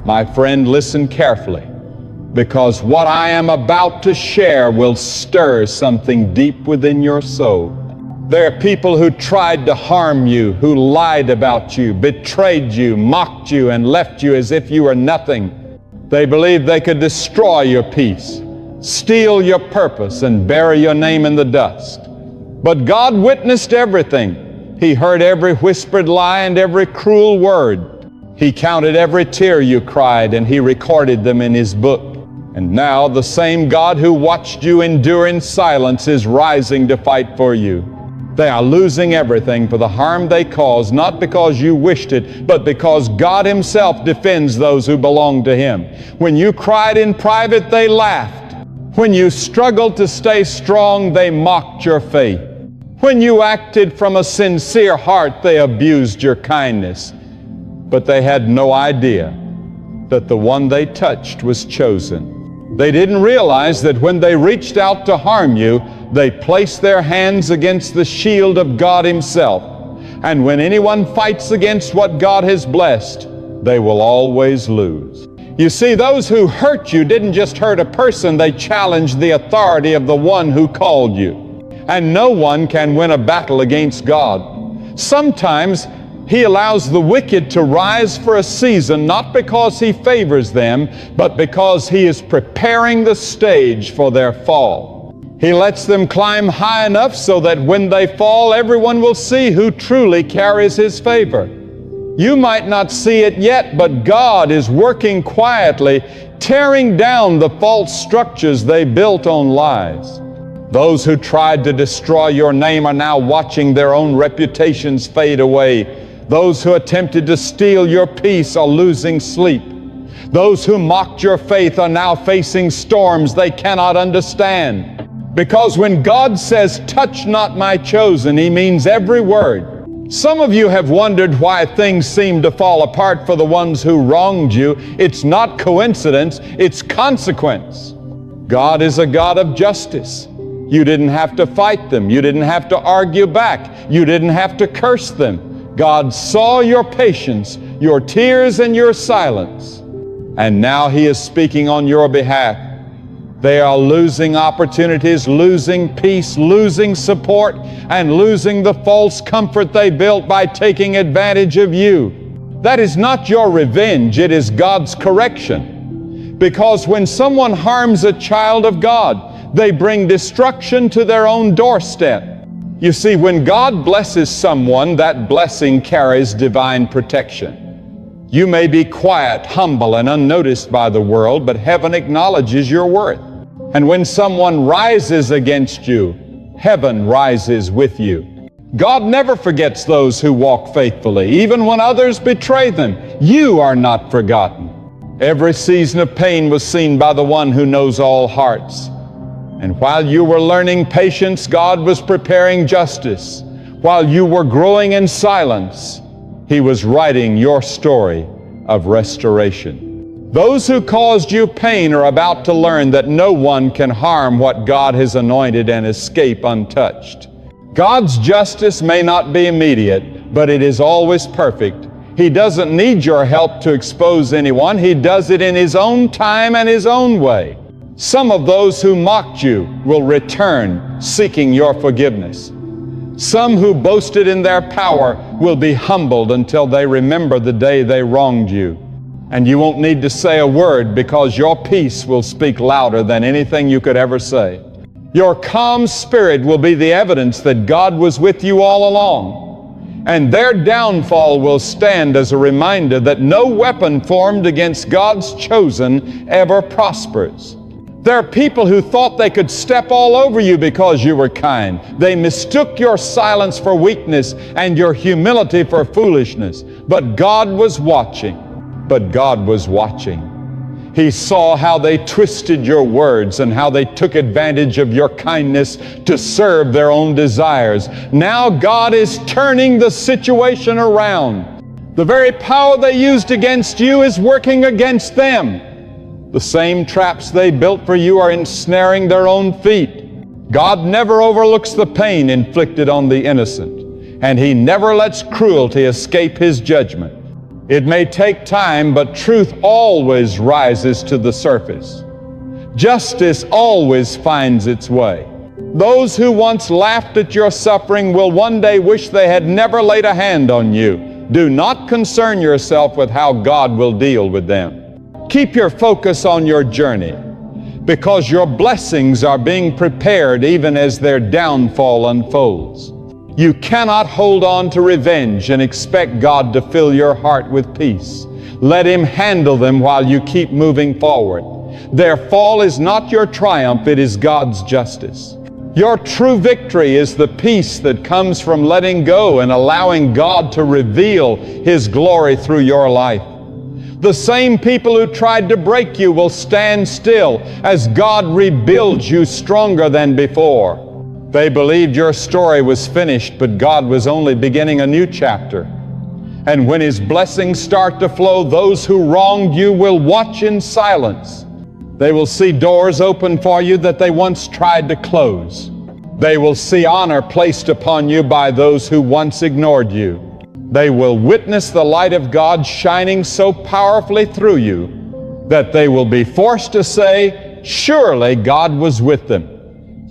My friend, listen carefully, because what I am about to share will stir something deep within your soul. There are people who tried to harm you, who lied about you, betrayed you, mocked you, and left you as if you were nothing. They believed they could destroy your peace, steal your purpose, and bury your name in the dust. But God witnessed everything. He heard every whispered lie and every cruel word. He counted every tear you cried, and He recorded them in His book. And now the same God who watched you endure in silence is rising to fight for you. They are losing everything for the harm they caused, not because you wished it, but because God Himself defends those who belong to Him. When you cried in private, they laughed. When you struggled to stay strong, they mocked your faith. When you acted from a sincere heart, they abused your kindness. But they had no idea that the one they touched was chosen. They didn't realize that when they reached out to harm you, they placed their hands against the shield of God Himself. And when anyone fights against what God has blessed, they will always lose. You see, those who hurt you didn't just hurt a person, they challenged the authority of the one who called you. And no one can win a battle against God. Sometimes He allows the wicked to rise for a season, not because He favors them, but because He is preparing the stage for their fall. He lets them climb high enough so that when they fall, everyone will see who truly carries His favor. You might not see it yet, but God is working quietly, tearing down the false structures they built on lies. Those who tried to destroy your name are now watching their own reputations fade away. Those who attempted to steal your peace are losing sleep. Those who mocked your faith are now facing storms they cannot understand. Because when God says, "Touch not my chosen," He means every word. Some of you have wondered why things seem to fall apart for the ones who wronged you. It's not coincidence, it's consequence. God is a God of justice. You didn't have to fight them. You didn't have to argue back. You didn't have to curse them. God saw your patience, your tears, and your silence. And now He is speaking on your behalf. They are losing opportunities, losing peace, losing support, and losing the false comfort they built by taking advantage of you. That is not your revenge, it is God's correction. Because when someone harms a child of God, they bring destruction to their own doorstep. You see, when God blesses someone, that blessing carries divine protection. You may be quiet, humble, and unnoticed by the world, but heaven acknowledges your worth. And when someone rises against you, heaven rises with you. God never forgets those who walk faithfully, even when others betray them. You are not forgotten. Every season of pain was seen by the one who knows all hearts. And while you were learning patience, God was preparing justice. While you were growing in silence, He was writing your story of restoration. Those who caused you pain are about to learn that no one can harm what God has anointed and escape untouched. God's justice may not be immediate, but it is always perfect. He doesn't need your help to expose anyone. He does it in His own time and His own way. Some of those who mocked you will return seeking your forgiveness. Some who boasted in their power will be humbled until they remember the day they wronged you. And you won't need to say a word because your peace will speak louder than anything you could ever say. Your calm spirit will be the evidence that God was with you all along. And their downfall will stand as a reminder that no weapon formed against God's chosen ever prospers. There are people who thought they could step all over you because you were kind. They mistook your silence for weakness and your humility for foolishness. But God was watching. He saw how they twisted your words and how they took advantage of your kindness to serve their own desires. Now God is turning the situation around. The very power they used against you is working against them. The same traps they built for you are ensnaring their own feet. God never overlooks the pain inflicted on the innocent, and He never lets cruelty escape His judgment. It may take time, but truth always rises to the surface. Justice always finds its way. Those who once laughed at your suffering will one day wish they had never laid a hand on you. Do not concern yourself with how God will deal with them. Keep your focus on your journey, because your blessings are being prepared even as their downfall unfolds. You cannot hold on to revenge and expect God to fill your heart with peace. Let Him handle them while you keep moving forward. Their fall is not your triumph, it is God's justice. Your true victory is the peace that comes from letting go and allowing God to reveal His glory through your life. The same people who tried to break you will stand still as God rebuilds you stronger than before. They believed your story was finished, but God was only beginning a new chapter. And when His blessings start to flow, those who wronged you will watch in silence. They will see doors open for you that they once tried to close. They will see honor placed upon you by those who once ignored you. They will witness the light of God shining so powerfully through you that they will be forced to say, surely God was with them.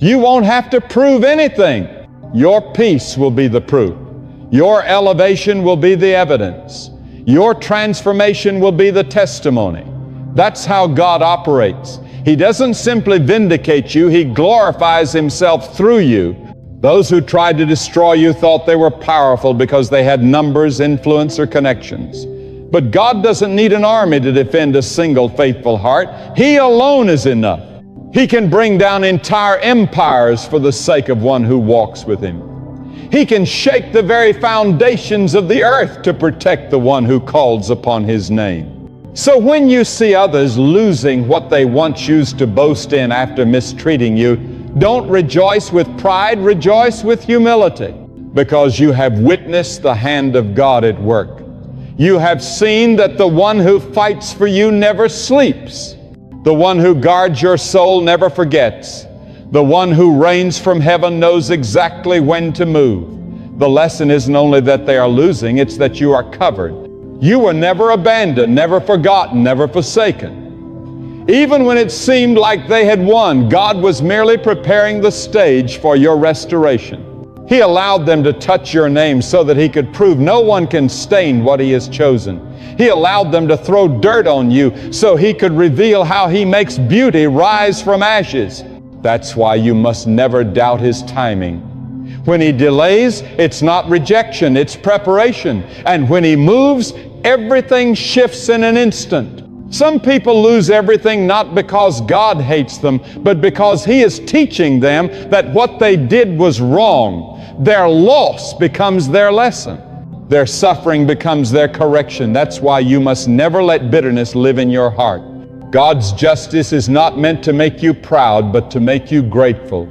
You won't have to prove anything. Your peace will be the proof. Your elevation will be the evidence. Your transformation will be the testimony. That's how God operates. He doesn't simply vindicate you, He glorifies Himself through you. Those who tried to destroy you thought they were powerful because they had numbers, influence, or connections. But God doesn't need an army to defend a single faithful heart. He alone is enough. He can bring down entire empires for the sake of one who walks with Him. He can shake the very foundations of the earth to protect the one who calls upon His name. So when you see others losing what they once used to boast in after mistreating you, don't rejoice with pride, rejoice with humility, because you have witnessed the hand of God at work. You have seen that the one who fights for you never sleeps. The one who guards your soul never forgets. The one who reigns from heaven knows exactly when to move. The lesson isn't only that they are losing, it's that you are covered. You were never abandoned, never forgotten, never forsaken. Even when it seemed like they had won, God was merely preparing the stage for your restoration. He allowed them to touch your name so that He could prove no one can stain what He has chosen. He allowed them to throw dirt on you so He could reveal how He makes beauty rise from ashes. That's why you must never doubt His timing. When He delays, it's not rejection, it's preparation. And when He moves, everything shifts in an instant. Some people lose everything not because God hates them, but because He is teaching them that what they did was wrong. Their loss becomes their lesson. Their suffering becomes their correction. That's why you must never let bitterness live in your heart. God's justice is not meant to make you proud, but to make you grateful.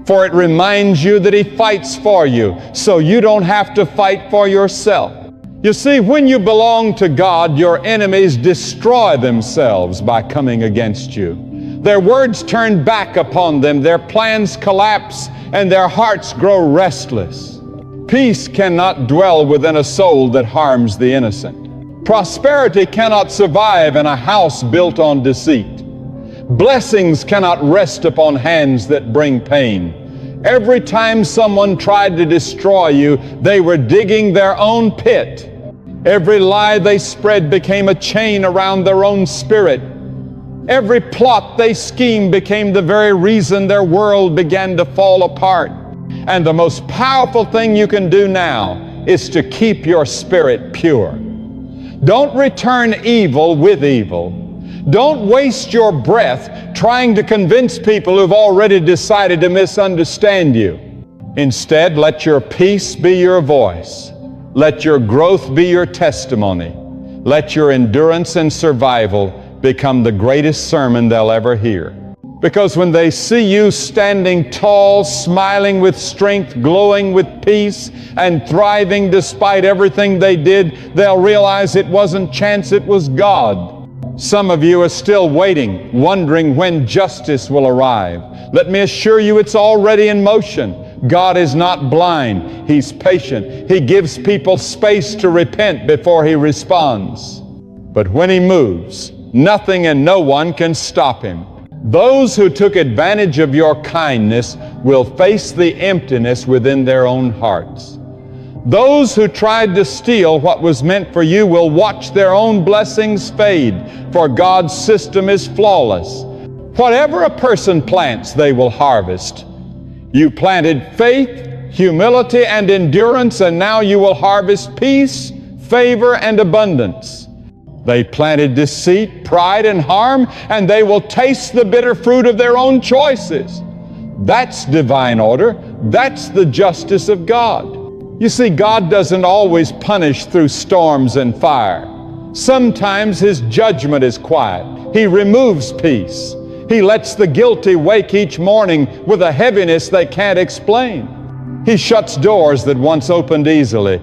For it reminds you that He fights for you, so you don't have to fight for yourself. You see, when you belong to God, your enemies destroy themselves by coming against you. Their words turn back upon them, their plans collapse, and their hearts grow restless. Peace cannot dwell within a soul that harms the innocent. Prosperity cannot survive in a house built on deceit. Blessings cannot rest upon hands that bring pain. Every time someone tried to destroy you, they were digging their own pit. Every lie they spread became a chain around their own spirit. Every plot they schemed became the very reason their world began to fall apart. And the most powerful thing you can do now is to keep your spirit pure. Don't return evil with evil. Don't waste your breath trying to convince people who've already decided to misunderstand you. Instead, let your peace be your voice. Let your growth be your testimony. Let your endurance and survival become the greatest sermon they'll ever hear. Because when they see you standing tall, smiling with strength, glowing with peace, and thriving despite everything they did, they'll realize it wasn't chance, it was God. Some of you are still waiting, wondering when justice will arrive. Let me assure you it's already in motion. God is not blind. He's patient. He gives people space to repent before He responds. But when He moves, nothing and no one can stop Him. Those who took advantage of your kindness will face the emptiness within their own hearts. Those who tried to steal what was meant for you will watch their own blessings fade, for God's system is flawless. Whatever a person plants, they will harvest. You planted faith, humility, and endurance, and now you will harvest peace, favor, and abundance. They planted deceit, pride, and harm, and they will taste the bitter fruit of their own choices. That's divine order. That's the justice of God. You see, God doesn't always punish through storms and fire. Sometimes His judgment is quiet. He removes peace. He lets the guilty wake each morning with a heaviness they can't explain. He shuts doors that once opened easily.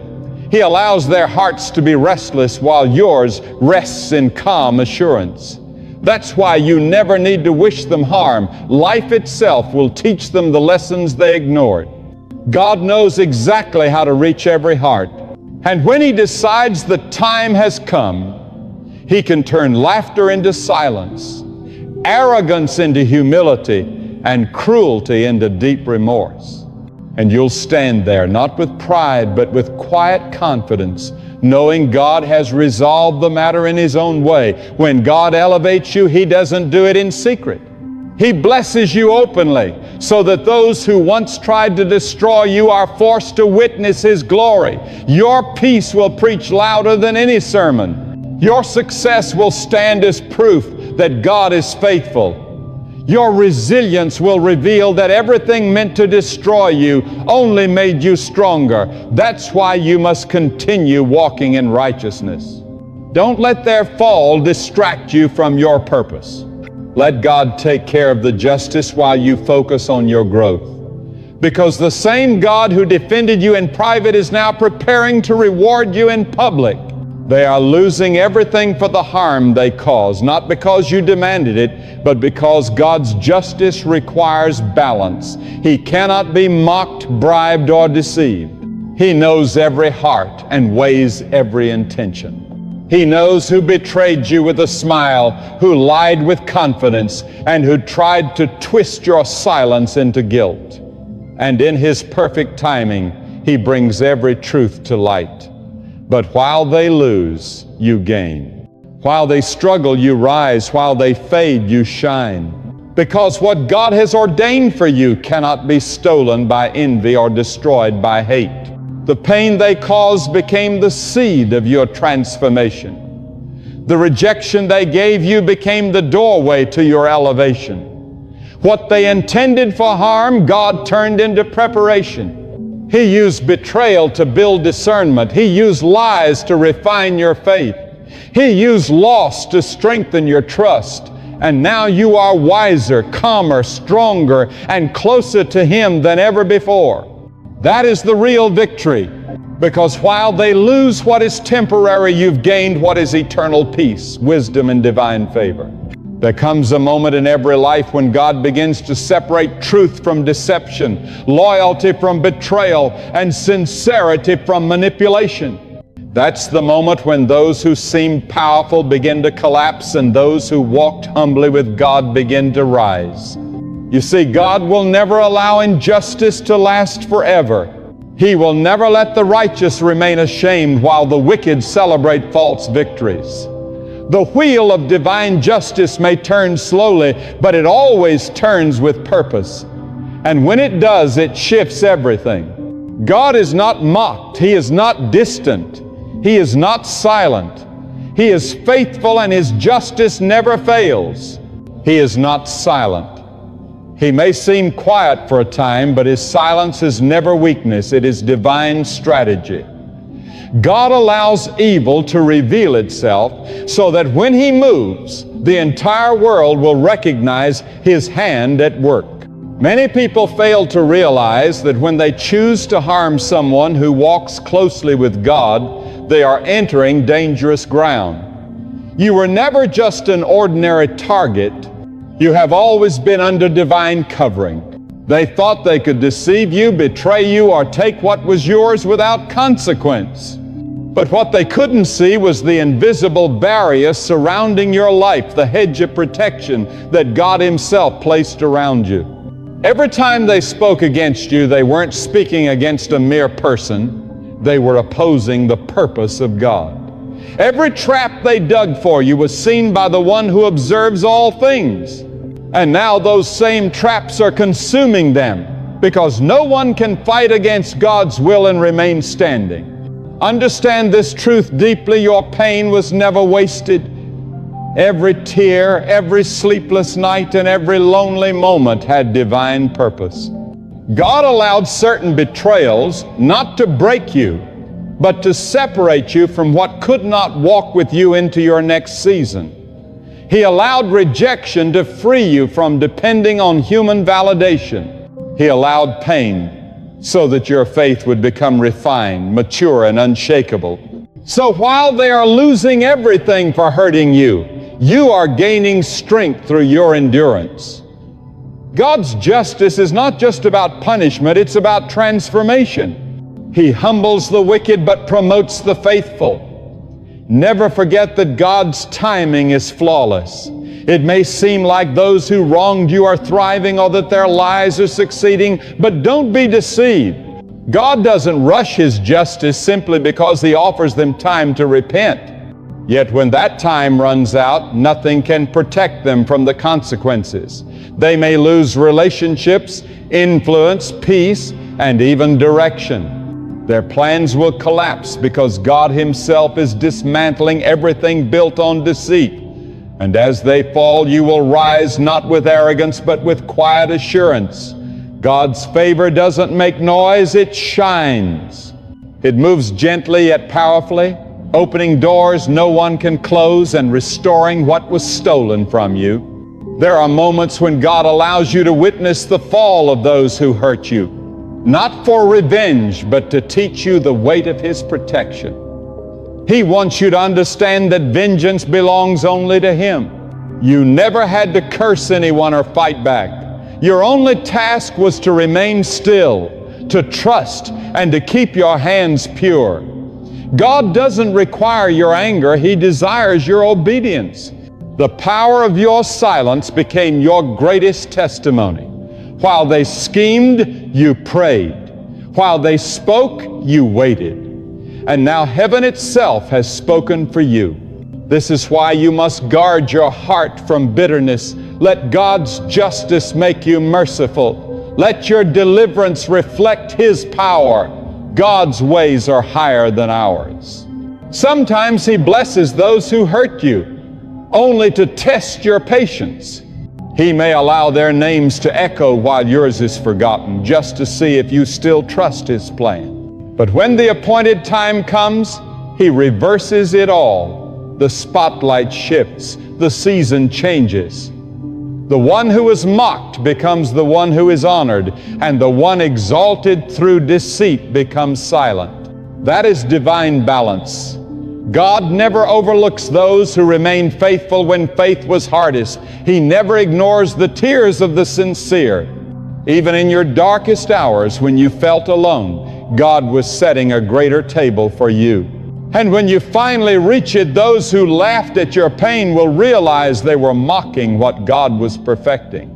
He allows their hearts to be restless while yours rests in calm assurance. That's why you never need to wish them harm. Life itself will teach them the lessons they ignored. God knows exactly how to reach every heart. And when He decides the time has come, He can turn laughter into silence, arrogance into humility, and cruelty into deep remorse. And you'll stand there, not with pride, but with quiet confidence, knowing God has resolved the matter in His own way. When God elevates you, He doesn't do it in secret. He blesses you openly, so that those who once tried to destroy you are forced to witness His glory. Your peace will preach louder than any sermon. Your success will stand as proof that God is faithful. Your resilience will reveal that everything meant to destroy you only made you stronger. That's why you must continue walking in righteousness. Don't let their fall distract you from your purpose. Let God take care of the justice while you focus on your growth. Because the same God who defended you in private is now preparing to reward you in public. They are losing everything for the harm they caused, not because you demanded it, but because God's justice requires balance. He cannot be mocked, bribed, or deceived. He knows every heart and weighs every intention. He knows who betrayed you with a smile, who lied with confidence, and who tried to twist your silence into guilt. And in His perfect timing, He brings every truth to light. But while they lose, you gain. While they struggle, you rise. While they fade, you shine. Because what God has ordained for you cannot be stolen by envy or destroyed by hate. The pain they caused became the seed of your transformation. The rejection they gave you became the doorway to your elevation. What they intended for harm, God turned into preparation. He used betrayal to build discernment. He used lies to refine your faith. He used loss to strengthen your trust. And now you are wiser, calmer, stronger, and closer to Him than ever before. That is the real victory, because while they lose what is temporary, you've gained what is eternal peace, wisdom, and divine favor. There comes a moment in every life when God begins to separate truth from deception, loyalty from betrayal, and sincerity from manipulation. That's the moment when those who seemed powerful begin to collapse and those who walked humbly with God begin to rise. You see, God will never allow injustice to last forever. He will never let the righteous remain ashamed while the wicked celebrate false victories. The wheel of divine justice may turn slowly, but it always turns with purpose. And when it does, it shifts everything. God is not mocked. He is not distant. He is not silent. He is faithful, and His justice never fails. He is not silent. He may seem quiet for a time, but His silence is never weakness. It is divine strategy. God allows evil to reveal itself so that when He moves, the entire world will recognize His hand at work. Many people fail to realize that when they choose to harm someone who walks closely with God, they are entering dangerous ground. You were never just an ordinary target. You have always been under divine covering. They thought they could deceive you, betray you, or take what was yours without consequence. But what they couldn't see was the invisible barrier surrounding your life, the hedge of protection that God Himself placed around you. Every time they spoke against you, they weren't speaking against a mere person. They were opposing the purpose of God. Every trap they dug for you was seen by the one who observes all things. And now those same traps are consuming them, because no one can fight against God's will and remain standing. Understand this truth deeply: your pain was never wasted. Every tear, every sleepless night, and every lonely moment had divine purpose. God allowed certain betrayals not to break you, but to separate you from what could not walk with you into your next season. He allowed rejection to free you from depending on human validation. He allowed pain so that your faith would become refined, mature, and unshakable. So while they are losing everything for hurting you, you are gaining strength through your endurance. God's justice is not just about punishment, it's about transformation. He humbles the wicked but promotes the faithful. Never forget that God's timing is flawless. It may seem like those who wronged you are thriving or that their lies are succeeding, but don't be deceived. God doesn't rush His justice simply because He offers them time to repent. Yet when that time runs out, nothing can protect them from the consequences. They may lose relationships, influence, peace, and even direction. Their plans will collapse because God Himself is dismantling everything built on deceit. And as they fall, you will rise not with arrogance, but with quiet assurance. God's favor doesn't make noise, it shines. It moves gently yet powerfully, opening doors no one can close and restoring what was stolen from you. There are moments when God allows you to witness the fall of those who hurt you. Not for revenge, but to teach you the weight of His protection. He wants you to understand that vengeance belongs only to Him. You never had to curse anyone or fight back. Your only task was to remain still, to trust, and to keep your hands pure. God doesn't require your anger, He desires your obedience. The power of your silence became your greatest testimony. While they schemed, you prayed. While they spoke, you waited. And now heaven itself has spoken for you. This is why you must guard your heart from bitterness. Let God's justice make you merciful. Let your deliverance reflect His power. God's ways are higher than ours. Sometimes He blesses those who hurt you, only to test your patience. He may allow their names to echo while yours is forgotten, just to see if you still trust His plan. But when the appointed time comes, He reverses it all. The spotlight shifts, the season changes. The one who is mocked becomes the one who is honored, and the one exalted through deceit becomes silent. That is divine balance. God never overlooks those who remain faithful when faith was hardest. He never ignores the tears of the sincere. Even in your darkest hours when you felt alone, God was setting a greater table for you. And when you finally reach it, those who laughed at your pain will realize they were mocking what God was perfecting.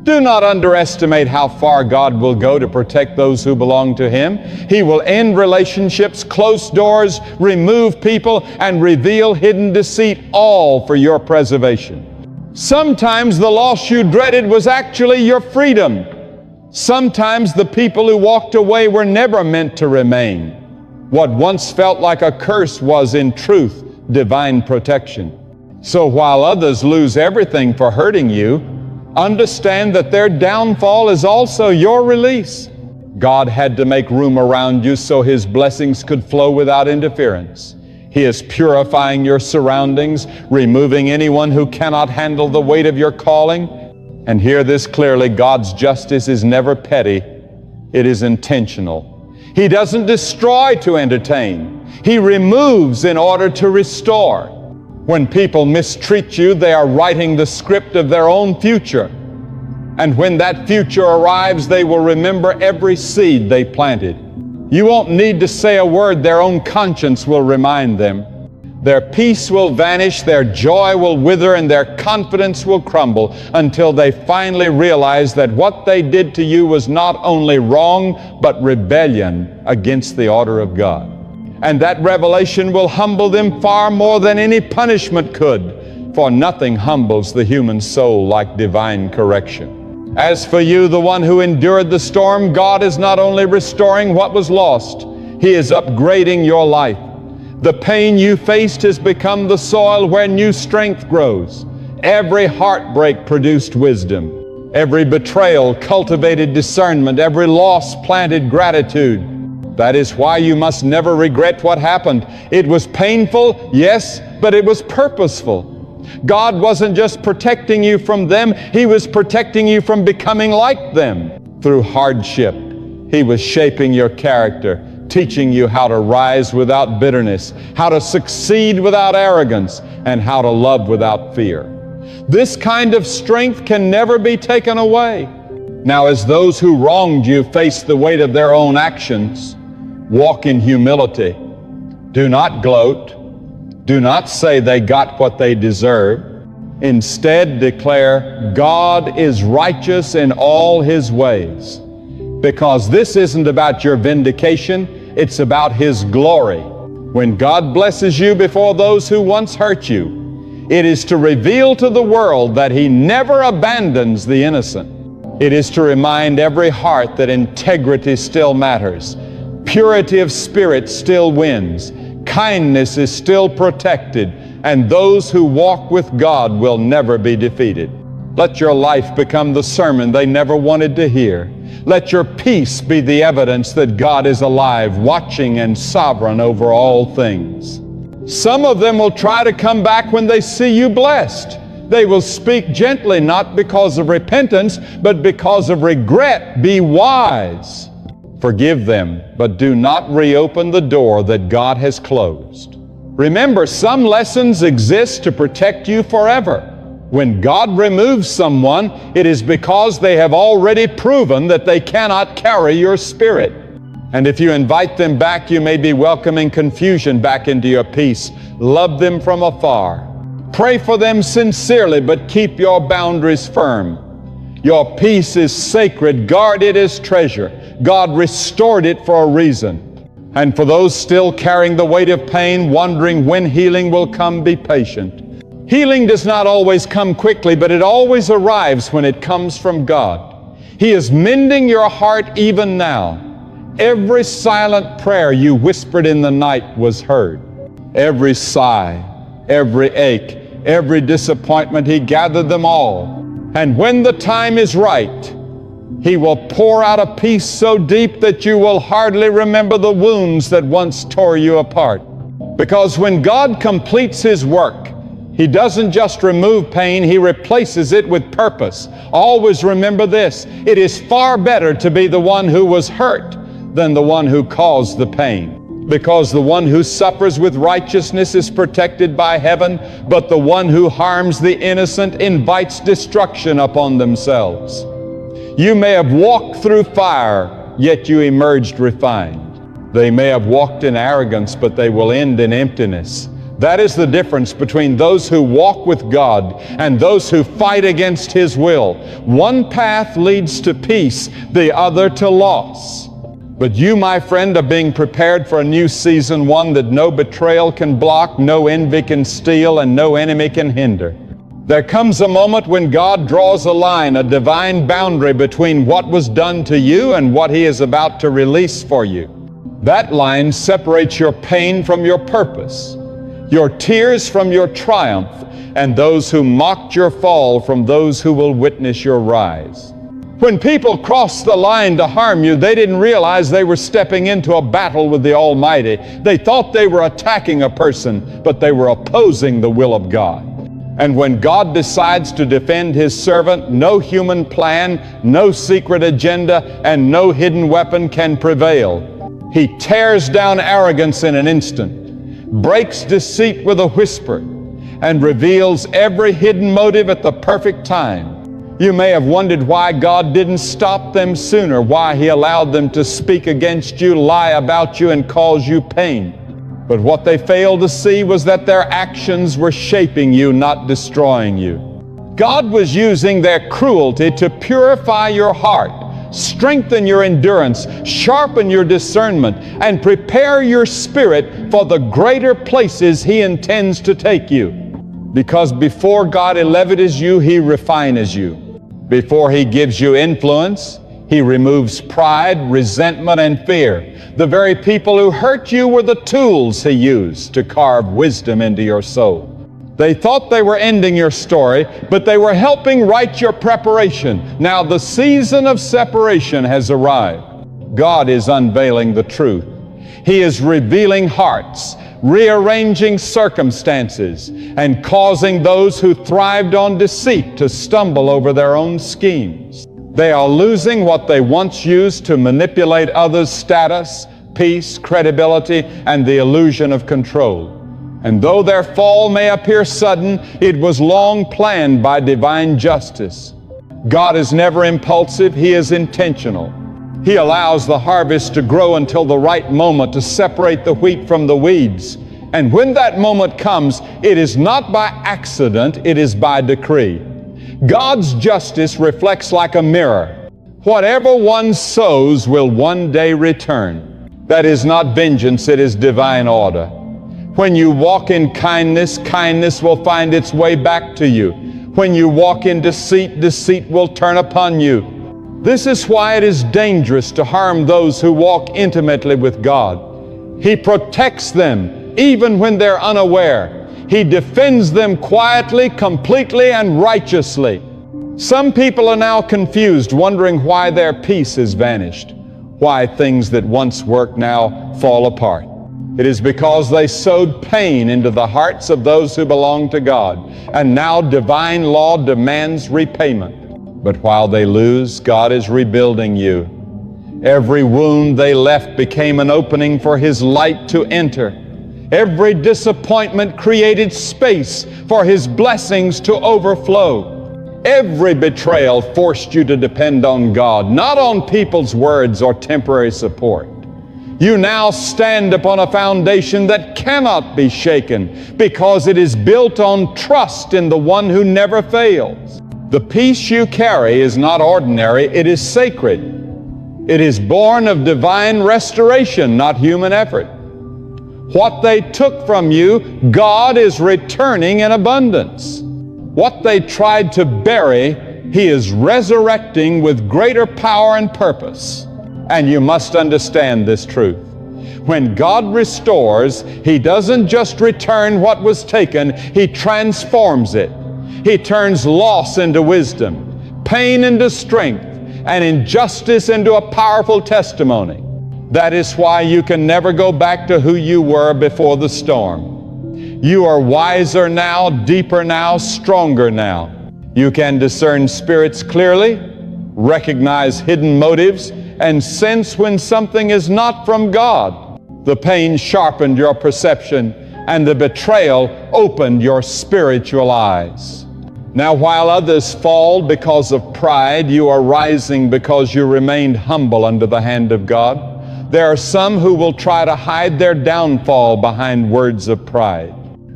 Do not underestimate how far God will go to protect those who belong to Him. He will end relationships, close doors, remove people, and reveal hidden deceit, all for your preservation. Sometimes the loss you dreaded was actually your freedom. Sometimes the people who walked away were never meant to remain. What once felt like a curse was, in truth, divine protection. So while others lose everything for hurting you, understand that their downfall is also your release. God had to make room around you so His blessings could flow without interference. He is purifying your surroundings, removing anyone who cannot handle the weight of your calling. And hear this clearly: God's justice is never petty, it is intentional. He doesn't destroy to entertain. He removes in order to restore. When people mistreat you, they are writing the script of their own future. And when that future arrives, they will remember every seed they planted. You won't need to say a word. Their own conscience will remind them. Their peace will vanish, their joy will wither, and their confidence will crumble until they finally realize that what they did to you was not only wrong, but rebellion against the order of God. And that revelation will humble them far more than any punishment could, for nothing humbles the human soul like divine correction. As for you, the one who endured the storm, God is not only restoring what was lost, He is upgrading your life. The pain you faced has become the soil where new strength grows. Every heartbreak produced wisdom. Every betrayal cultivated discernment. Every loss planted gratitude. That is why you must never regret what happened. It was painful, yes, but it was purposeful. God wasn't just protecting you from them, He was protecting you from becoming like them. Through hardship, He was shaping your character, teaching you how to rise without bitterness, how to succeed without arrogance, and how to love without fear. This kind of strength can never be taken away. Now, as those who wronged you face the weight of their own actions, walk in humility. Do not gloat. Do not say they got what they deserve. Instead, declare, God is righteous in all His ways. Because this isn't about your vindication, it's about His glory. When God blesses you before those who once hurt you, it is to reveal to the world that He never abandons the innocent. It is to remind every heart that integrity still matters, purity of spirit still wins, kindness is still protected, and those who walk with God will never be defeated. Let your life become the sermon they never wanted to hear. Let your peace be the evidence that God is alive, watching and sovereign over all things. Some of them will try to come back when they see you blessed. They will speak gently, not because of repentance, but because of regret. Be wise. Forgive them, but do not reopen the door that God has closed. Remember, some lessons exist to protect you forever. When God removes someone, it is because they have already proven that they cannot carry your spirit. And if you invite them back, you may be welcoming confusion back into your peace. Love them from afar. Pray for them sincerely, but keep your boundaries firm. Your peace is sacred. Guard it as treasure. God restored it for a reason. And for those still carrying the weight of pain, wondering when healing will come, be patient. Healing does not always come quickly, but it always arrives when it comes from God. He is mending your heart even now. Every silent prayer you whispered in the night was heard. Every sigh, every ache, every disappointment, He gathered them all. And when the time is right, He will pour out a peace so deep that you will hardly remember the wounds that once tore you apart. Because when God completes His work, He doesn't just remove pain, He replaces it with purpose. Always remember this: it is far better to be the one who was hurt than the one who caused the pain. Because the one who suffers with righteousness is protected by heaven, but the one who harms the innocent invites destruction upon themselves. You may have walked through fire, yet you emerged refined. They may have walked in arrogance, but they will end in emptiness. That is the difference between those who walk with God and those who fight against His will. One path leads to peace, the other to loss. But you, my friend, are being prepared for a new season, one that no betrayal can block, no envy can steal, and no enemy can hinder. There comes a moment when God draws a line, a divine boundary between what was done to you and what He is about to release for you. That line separates your pain from your purpose, your tears from your triumph, and those who mocked your fall from those who will witness your rise. When people crossed the line to harm you, they didn't realize they were stepping into a battle with the Almighty. They thought they were attacking a person, but they were opposing the will of God. And when God decides to defend His servant, no human plan, no secret agenda, and no hidden weapon can prevail. He tears down arrogance in an instant, breaks deceit with a whisper, and reveals every hidden motive at the perfect time. You may have wondered why God didn't stop them sooner, why He allowed them to speak against you, lie about you, and cause you pain. But what they failed to see was that their actions were shaping you, not destroying you. God was using their cruelty to purify your heart, strengthen your endurance, sharpen your discernment, and prepare your spirit for the greater places He intends to take you. Because before God elevates you, He refines you. Before He gives you influence, He removes pride, resentment, and fear. The very people who hurt you were the tools He used to carve wisdom into your soul. They thought they were ending your story, but they were helping write your preparation. Now the season of separation has arrived. God is unveiling the truth. He is revealing hearts, rearranging circumstances, and causing those who thrived on deceit to stumble over their own schemes. They are losing what they once used to manipulate others' status, peace, credibility, and the illusion of control. And though their fall may appear sudden, it was long planned by divine justice. God is never impulsive, He is intentional. He allows the harvest to grow until the right moment to separate the wheat from the weeds. And when that moment comes, it is not by accident, it is by decree. God's justice reflects like a mirror. Whatever one sows will one day return. That is not vengeance, it is divine order. When you walk in kindness, kindness will find its way back to you. When you walk in deceit, deceit will turn upon you. This is why it is dangerous to harm those who walk intimately with God. He protects them even when they're unaware. He defends them quietly, completely, and righteously. Some people are now confused, wondering why their peace has vanished, why things that once worked now fall apart. It is because they sowed pain into the hearts of those who belong to God, and now divine law demands repayment. But while they lose, God is rebuilding you. Every wound they left became an opening for His light to enter. Every disappointment created space for His blessings to overflow. Every betrayal forced you to depend on God, not on people's words or temporary support. You now stand upon a foundation that cannot be shaken because it is built on trust in the one who never fails. The peace you carry is not ordinary, it is sacred. It is born of divine restoration, not human effort. What they took from you, God is returning in abundance. What they tried to bury, He is resurrecting with greater power and purpose. And you must understand this truth. When God restores, He doesn't just return what was taken, He transforms it. He turns loss into wisdom, pain into strength, and injustice into a powerful testimony. That is why you can never go back to who you were before the storm. You are wiser now, deeper now, stronger now. You can discern spirits clearly, recognize hidden motives, and sense when something is not from God. The pain sharpened your perception, and the betrayal opened your spiritual eyes. Now, while others fall because of pride, you are rising because you remained humble under the hand of God. There are some who will try to hide their downfall behind words of pride.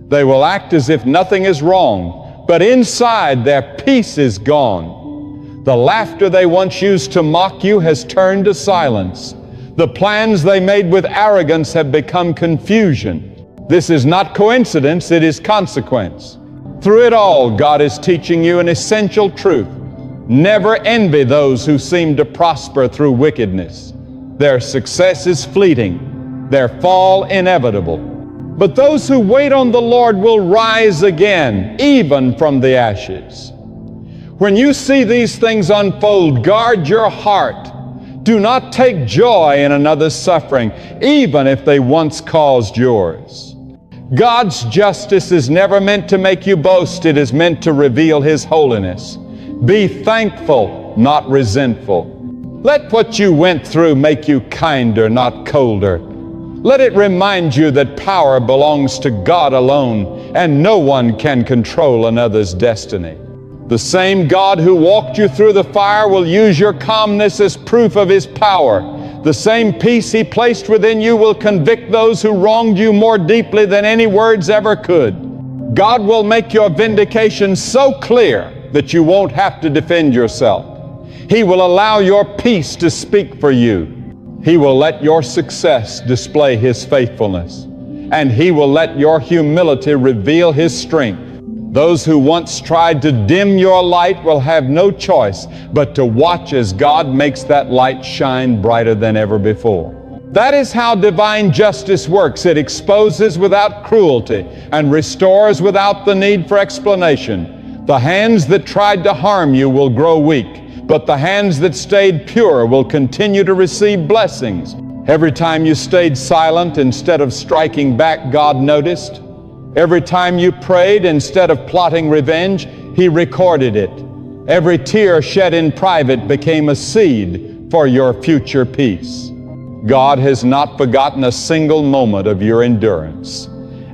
They will act as if nothing is wrong, but inside their peace is gone. The laughter they once used to mock you has turned to silence. The plans they made with arrogance have become confusion. This is not coincidence, it is consequence. Through it all, God is teaching you an essential truth. Never envy those who seem to prosper through wickedness. Their success is fleeting, their fall inevitable. But those who wait on the Lord will rise again, even from the ashes. When you see these things unfold, guard your heart. Do not take joy in another's suffering, even if they once caused yours. God's justice is never meant to make you boast. It is meant to reveal His holiness. Be thankful, not resentful. Let what you went through make you kinder, not colder. Let it remind you that power belongs to God alone, and no one can control another's destiny. The same God who walked you through the fire will use your calmness as proof of His power. The same peace He placed within you will convict those who wronged you more deeply than any words ever could. God will make your vindication so clear that you won't have to defend yourself. He will allow your peace to speak for you. He will let your success display His faithfulness. And He will let your humility reveal His strength. Those who once tried to dim your light will have no choice but to watch as God makes that light shine brighter than ever before. That is how divine justice works. It exposes without cruelty and restores without the need for explanation. The hands that tried to harm you will grow weak, but the hands that stayed pure will continue to receive blessings. Every time you stayed silent instead of striking back, God noticed. Every time you prayed instead of plotting revenge, He recorded it. Every tear shed in private became a seed for your future peace. God has not forgotten a single moment of your endurance.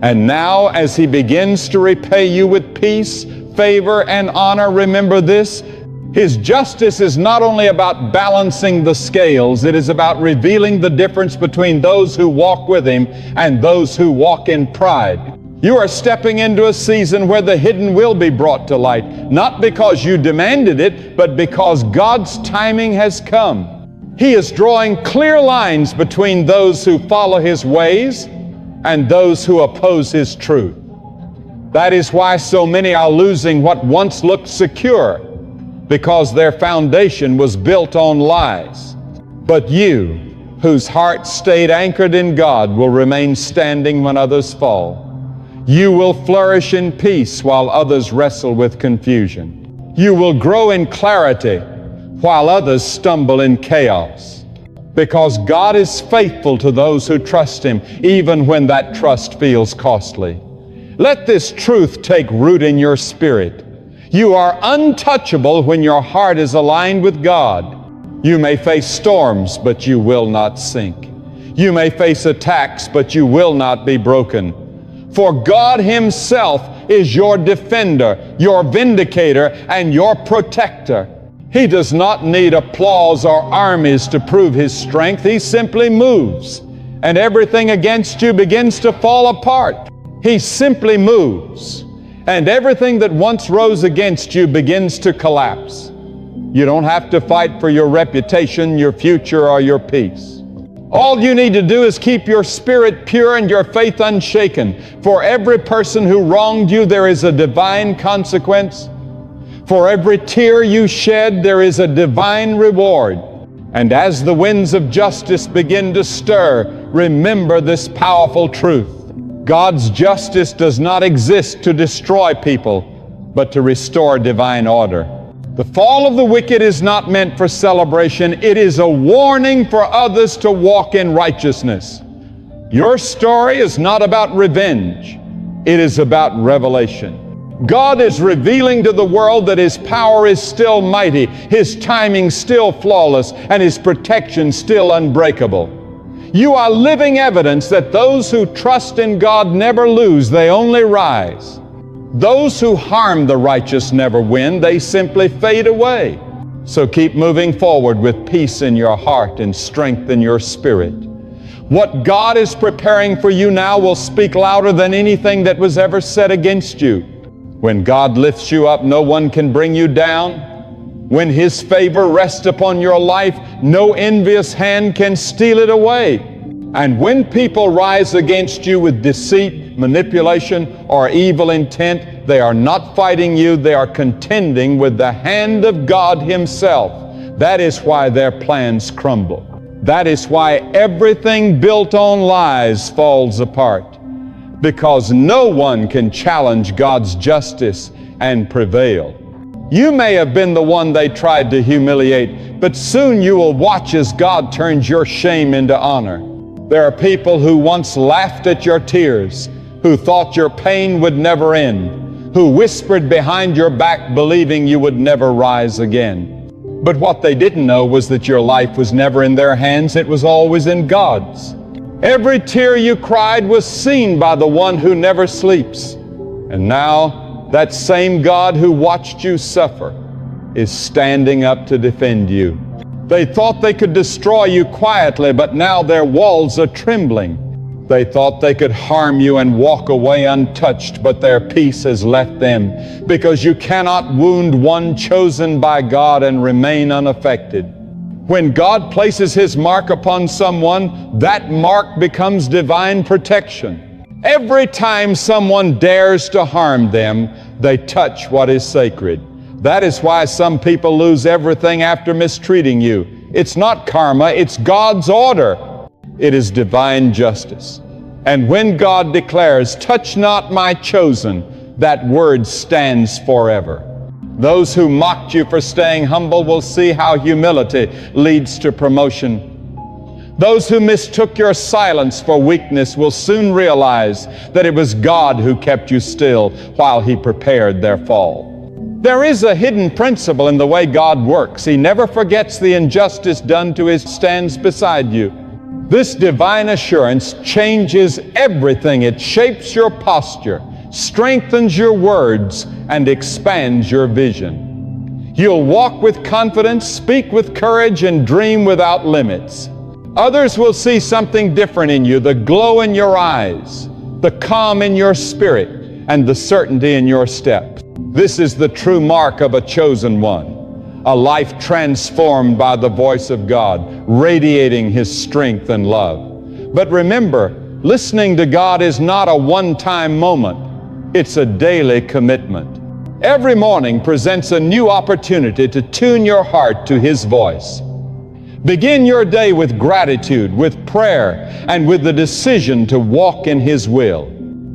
And now, as He begins to repay you with peace, favor, and honor, remember this: His justice is not only about balancing the scales, it is about revealing the difference between those who walk with Him and those who walk in pride. You are stepping into a season where the hidden will be brought to light, not because you demanded it, but because God's timing has come. He is drawing clear lines between those who follow His ways and those who oppose His truth. That is why so many are losing what once looked secure, because their foundation was built on lies. But you, whose heart stayed anchored in God, will remain standing when others fall. You will flourish in peace while others wrestle with confusion. You will grow in clarity while others stumble in chaos. Because God is faithful to those who trust Him, even when that trust feels costly. Let this truth take root in your spirit. You are untouchable when your heart is aligned with God. You may face storms, but you will not sink. You may face attacks, but you will not be broken. For God Himself is your defender, your vindicator, and your protector. He does not need applause or armies to prove His strength. He simply moves, and everything against you begins to fall apart. He simply moves, and everything that once rose against you begins to collapse. You don't have to fight for your reputation, your future, or your peace. All you need to do is keep your spirit pure and your faith unshaken. For every person who wronged you, there is a divine consequence. For every tear you shed, there is a divine reward. And as the winds of justice begin to stir, remember this powerful truth. God's justice does not exist to destroy people, but to restore divine order. The fall of the wicked is not meant for celebration. It is a warning for others to walk in righteousness. Your story is not about revenge. It is about revelation. God is revealing to the world that His power is still mighty, His timing still flawless, and His protection still unbreakable. You are living evidence that those who trust in God never lose, they only rise. Those who harm the righteous never win, they simply fade away. So keep moving forward with peace in your heart and strength in your spirit. What God is preparing for you now will speak louder than anything that was ever said against you. When God lifts you up, no one can bring you down. When His favor rests upon your life, no envious hand can steal it away. And when people rise against you with deceit, manipulation, or evil intent, they are not fighting you, they are contending with the hand of God Himself. That is why their plans crumble. That is why everything built on lies falls apart. Because no one can challenge God's justice and prevail. You may have been the one they tried to humiliate, but soon you will watch as God turns your shame into honor. There are people who once laughed at your tears, who thought your pain would never end, who whispered behind your back believing you would never rise again. But what they didn't know was that your life was never in their hands, it was always in God's. Every tear you cried was seen by the one who never sleeps. And now that same God who watched you suffer is standing up to defend you. They thought they could destroy you quietly, but now their walls are trembling. They thought they could harm you and walk away untouched, but their peace has left them, because you cannot wound one chosen by God and remain unaffected. When God places His mark upon someone, that mark becomes divine protection. Every time someone dares to harm them, they touch what is sacred. That is why some people lose everything after mistreating you. It's not karma, it's God's order. It is divine justice. And when God declares, "Touch not my chosen," that word stands forever. Those who mocked you for staying humble will see how humility leads to promotion. Those who mistook your silence for weakness will soon realize that it was God who kept you still while He prepared their fall. There is a hidden principle in the way God works. He never forgets the injustice done to His stands beside you. This divine assurance changes everything. It shapes your posture, strengthens your words, and expands your vision. You'll walk with confidence, speak with courage, and dream without limits. Others will see something different in you, the glow in your eyes, the calm in your spirit, and the certainty in your step. This is the true mark of a chosen one. A life transformed by the voice of God, radiating His strength and love. But remember, listening to God is not a one-time moment. It's a daily commitment. Every morning presents a new opportunity to tune your heart to His voice. Begin your day with gratitude, with prayer, and with the decision to walk in His will.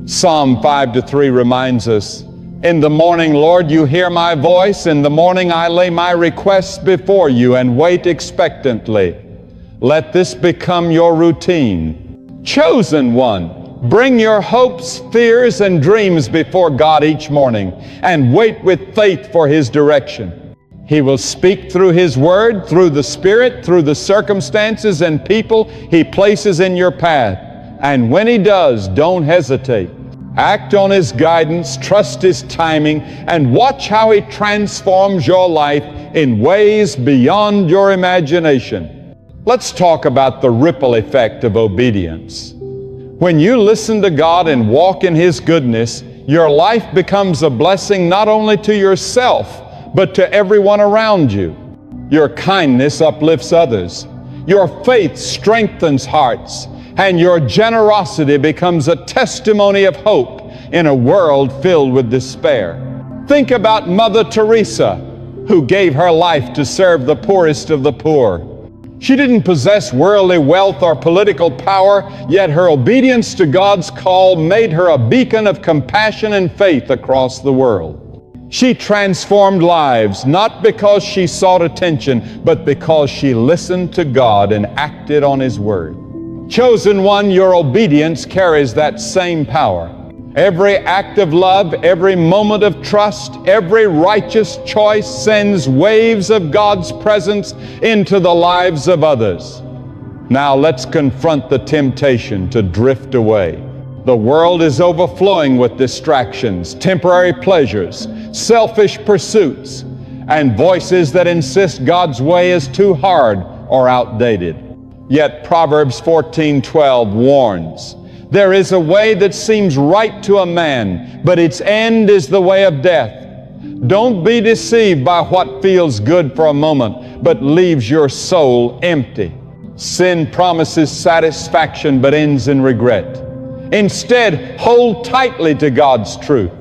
Psalm 5-3 reminds us, "In the morning, Lord, you hear my voice. In the morning I lay my requests before you and wait expectantly." Let this become your routine. Chosen one, bring your hopes, fears, and dreams before God each morning and wait with faith for His direction. He will speak through His Word, through the Spirit, through the circumstances and people He places in your path. And when He does, don't hesitate. Act on His guidance, trust His timing, and watch how He transforms your life in ways beyond your imagination. Let's talk about the ripple effect of obedience. When you listen to God and walk in His goodness, your life becomes a blessing not only to yourself, but to everyone around you. Your kindness uplifts others. Your faith strengthens hearts. And your generosity becomes a testimony of hope in a world filled with despair. Think about Mother Teresa, who gave her life to serve the poorest of the poor. She didn't possess worldly wealth or political power, yet her obedience to God's call made her a beacon of compassion and faith across the world. She transformed lives not because she sought attention, but because she listened to God and acted on His Word. Chosen one, your obedience carries that same power. Every act of love, every moment of trust, every righteous choice sends waves of God's presence into the lives of others. Now let's confront the temptation to drift away. The world is overflowing with distractions, temporary pleasures, selfish pursuits, and voices that insist God's way is too hard or outdated. Yet Proverbs 14:12 warns, "There is a way that seems right to a man, but its end is the way of death." Don't be deceived by what feels good for a moment, but leaves your soul empty. Sin promises satisfaction, but ends in regret. Instead, hold tightly to God's truth.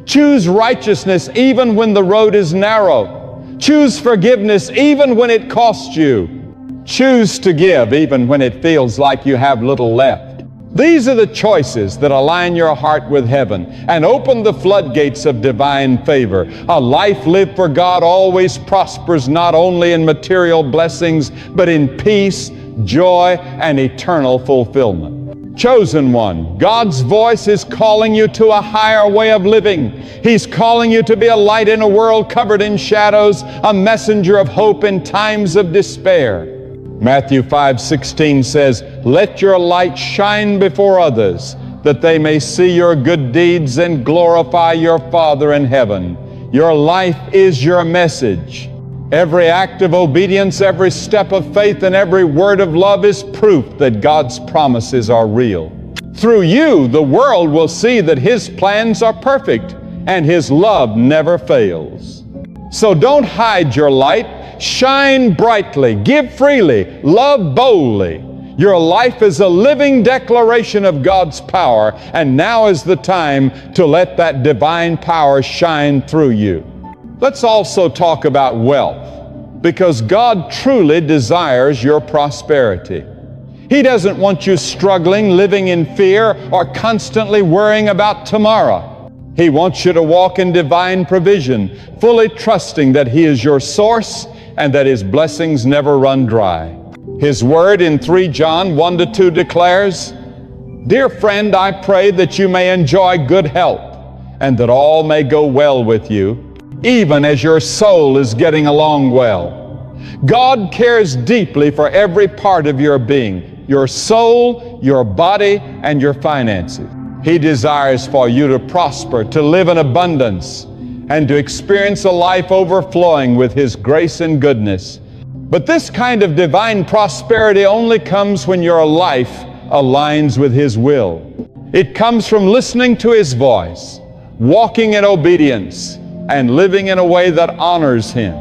Choose righteousness even when the road is narrow. Choose forgiveness even when it costs you. Choose to give even when it feels like you have little left. These are the choices that align your heart with heaven and open the floodgates of divine favor. A life lived for God always prospers not only in material blessings, but in peace, joy, and eternal fulfillment. Chosen one, God's voice is calling you to a higher way of living. He's calling you to be a light in a world covered in shadows, a messenger of hope in times of despair. Matthew 5:16 says, "Let your light shine before others, that they may see your good deeds and glorify your Father in heaven. Your life is your message. Every act of obedience, every step of faith, and every word of love is proof that God's promises are real. Through you, the world will see that His plans are perfect and His love never fails. So don't hide your light. Shine brightly, give freely, love boldly. Your life is a living declaration of God's power, and now is the time to let that divine power shine through you. Let's also talk about wealth, because God truly desires your prosperity. He doesn't want you struggling, living in fear, or constantly worrying about tomorrow. He wants you to walk in divine provision, fully trusting that He is your source and that His blessings never run dry. His word in 3 John 1-2 declares, "Dear friend, I pray that you may enjoy good health and that all may go well with you, even as your soul is getting along well." God cares deeply for every part of your being, your soul, your body, and your finances. He desires for you to prosper, to live in abundance, and to experience a life overflowing with His grace and goodness. But this kind of divine prosperity only comes when your life aligns with His will. It comes from listening to His voice, walking in obedience, and living in a way that honors Him.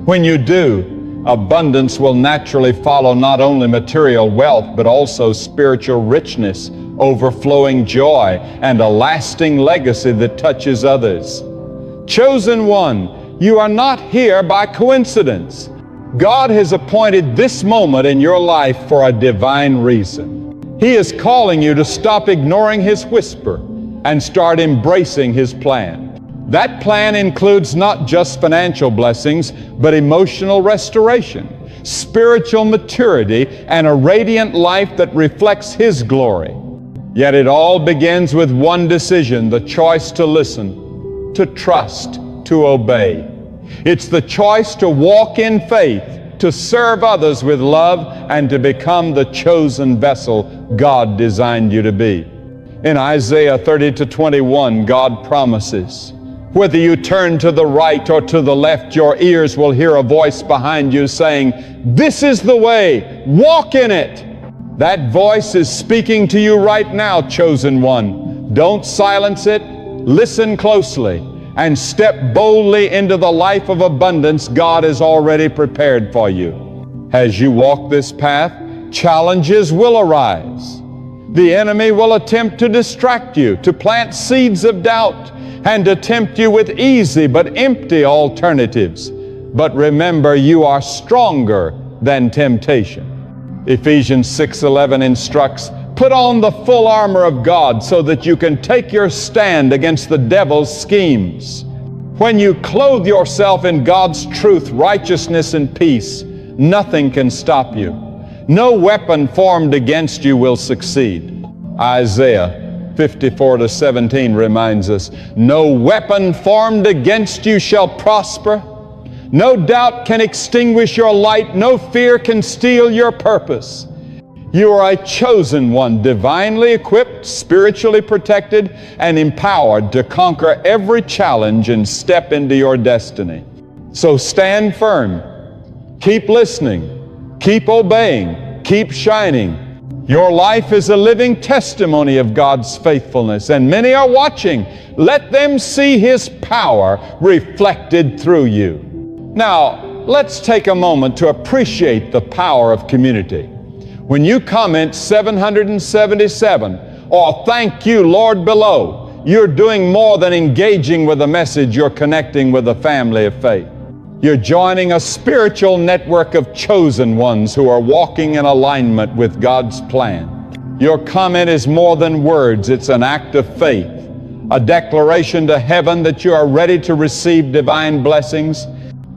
When you do, abundance will naturally follow not only material wealth, but also spiritual richness, overflowing joy, and a lasting legacy that touches others. Chosen one, you are not here by coincidence. God has appointed this moment in your life for a divine reason. He is calling you to stop ignoring His whisper and start embracing His plan. That plan includes not just financial blessings, but emotional restoration, spiritual maturity, and a radiant life that reflects His glory. Yet it all begins with one decision, the choice to listen, to trust, to obey. It's the choice to walk in faith, to serve others with love, and to become the chosen vessel God designed you to be. In Isaiah 30-21, God promises, "Whether you turn to the right or to the left, your ears will hear a voice behind you saying, 'This is the way, walk in it.'" That voice is speaking to you right now, chosen one. Don't silence it. Listen closely and step boldly into the life of abundance God has already prepared for you. As you walk this path, challenges will arise. The enemy will attempt to distract you, to plant seeds of doubt, and to tempt you with easy but empty alternatives. But remember, you are stronger than temptation. Ephesians 6:11 instructs, "Put on the full armor of God so that you can take your stand against the devil's schemes." When you clothe yourself in God's truth, righteousness, and peace, nothing can stop you. No weapon formed against you will succeed. Isaiah 54-17 reminds us, "No weapon formed against you shall prosper. No doubt can extinguish your light. No fear can steal your purpose." You are a chosen one, divinely equipped, spiritually protected, and empowered to conquer every challenge and step into your destiny. So stand firm. Keep listening. Keep obeying. Keep shining. Your life is a living testimony of God's faithfulness, and many are watching. Let them see His power reflected through you. Now, let's take a moment to appreciate the power of community. When you comment 777 or "Thank you, Lord," below, you're doing more than engaging with a message. You're connecting with a family of faith. You're joining a spiritual network of chosen ones who are walking in alignment with God's plan. Your comment is more than words. It's an act of faith, a declaration to heaven that you are ready to receive divine blessings.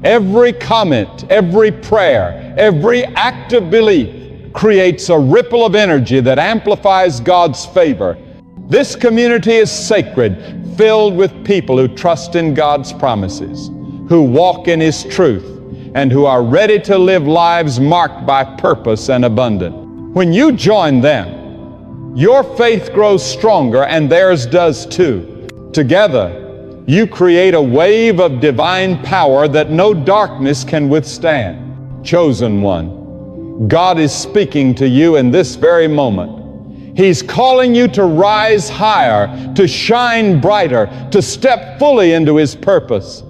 Every comment, every prayer, every act of belief creates a ripple of energy that amplifies God's favor. This community is sacred, filled with people who trust in God's promises, who walk in His truth, and who are ready to live lives marked by purpose and abundance. When you join them, Your faith grows stronger, and theirs does too. Together, you create a wave of divine power that no darkness can withstand. Chosen one, God is speaking to you in this very moment. He's calling you to rise higher, to shine brighter, to step fully into His purpose.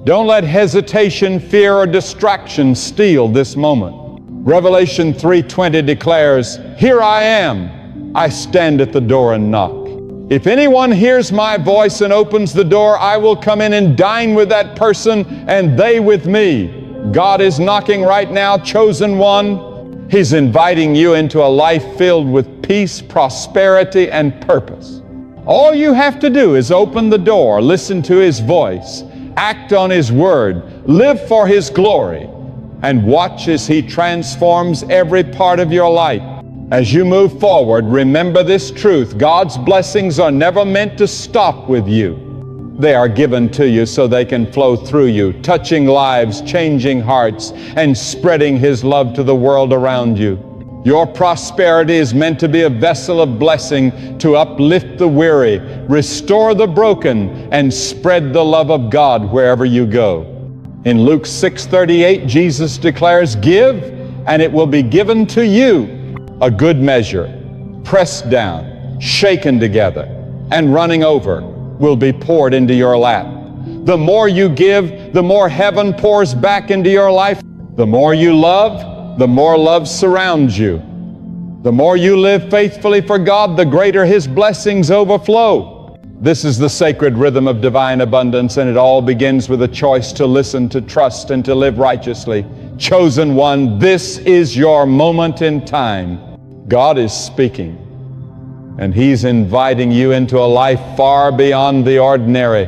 Don't let hesitation, fear, or distraction steal this moment. Revelation 3:20 declares, "Here I am. I stand at the door and knock. If anyone hears my voice and opens the door, I will come in and dine with that person and they with me." God is knocking right now, chosen one. He's inviting you into a life filled with peace, prosperity, and purpose. All you have to do is open the door, listen to His voice, act on His word, live for His glory, and watch as He transforms every part of your life. As you move forward, remember this truth: God's blessings are never meant to stop with you. They are given to you so they can flow through you, touching lives, changing hearts, and spreading His love to the world around you. Your prosperity is meant to be a vessel of blessing to uplift the weary, restore the broken, and spread the love of God wherever you go. In Luke 6:38, Jesus declares, "Give, and it will be given to you. A good measure, pressed down, shaken together, and running over, will be poured into your lap." The more you give, the more heaven pours back into your life. The more you love, the more love surrounds you. The more you live faithfully for God, the greater His blessings overflow. This is the sacred rhythm of divine abundance, and it all begins with a choice to listen, to trust, and to live righteously. Chosen one, this is your moment in time. God is speaking, and He's inviting you into a life far beyond the ordinary.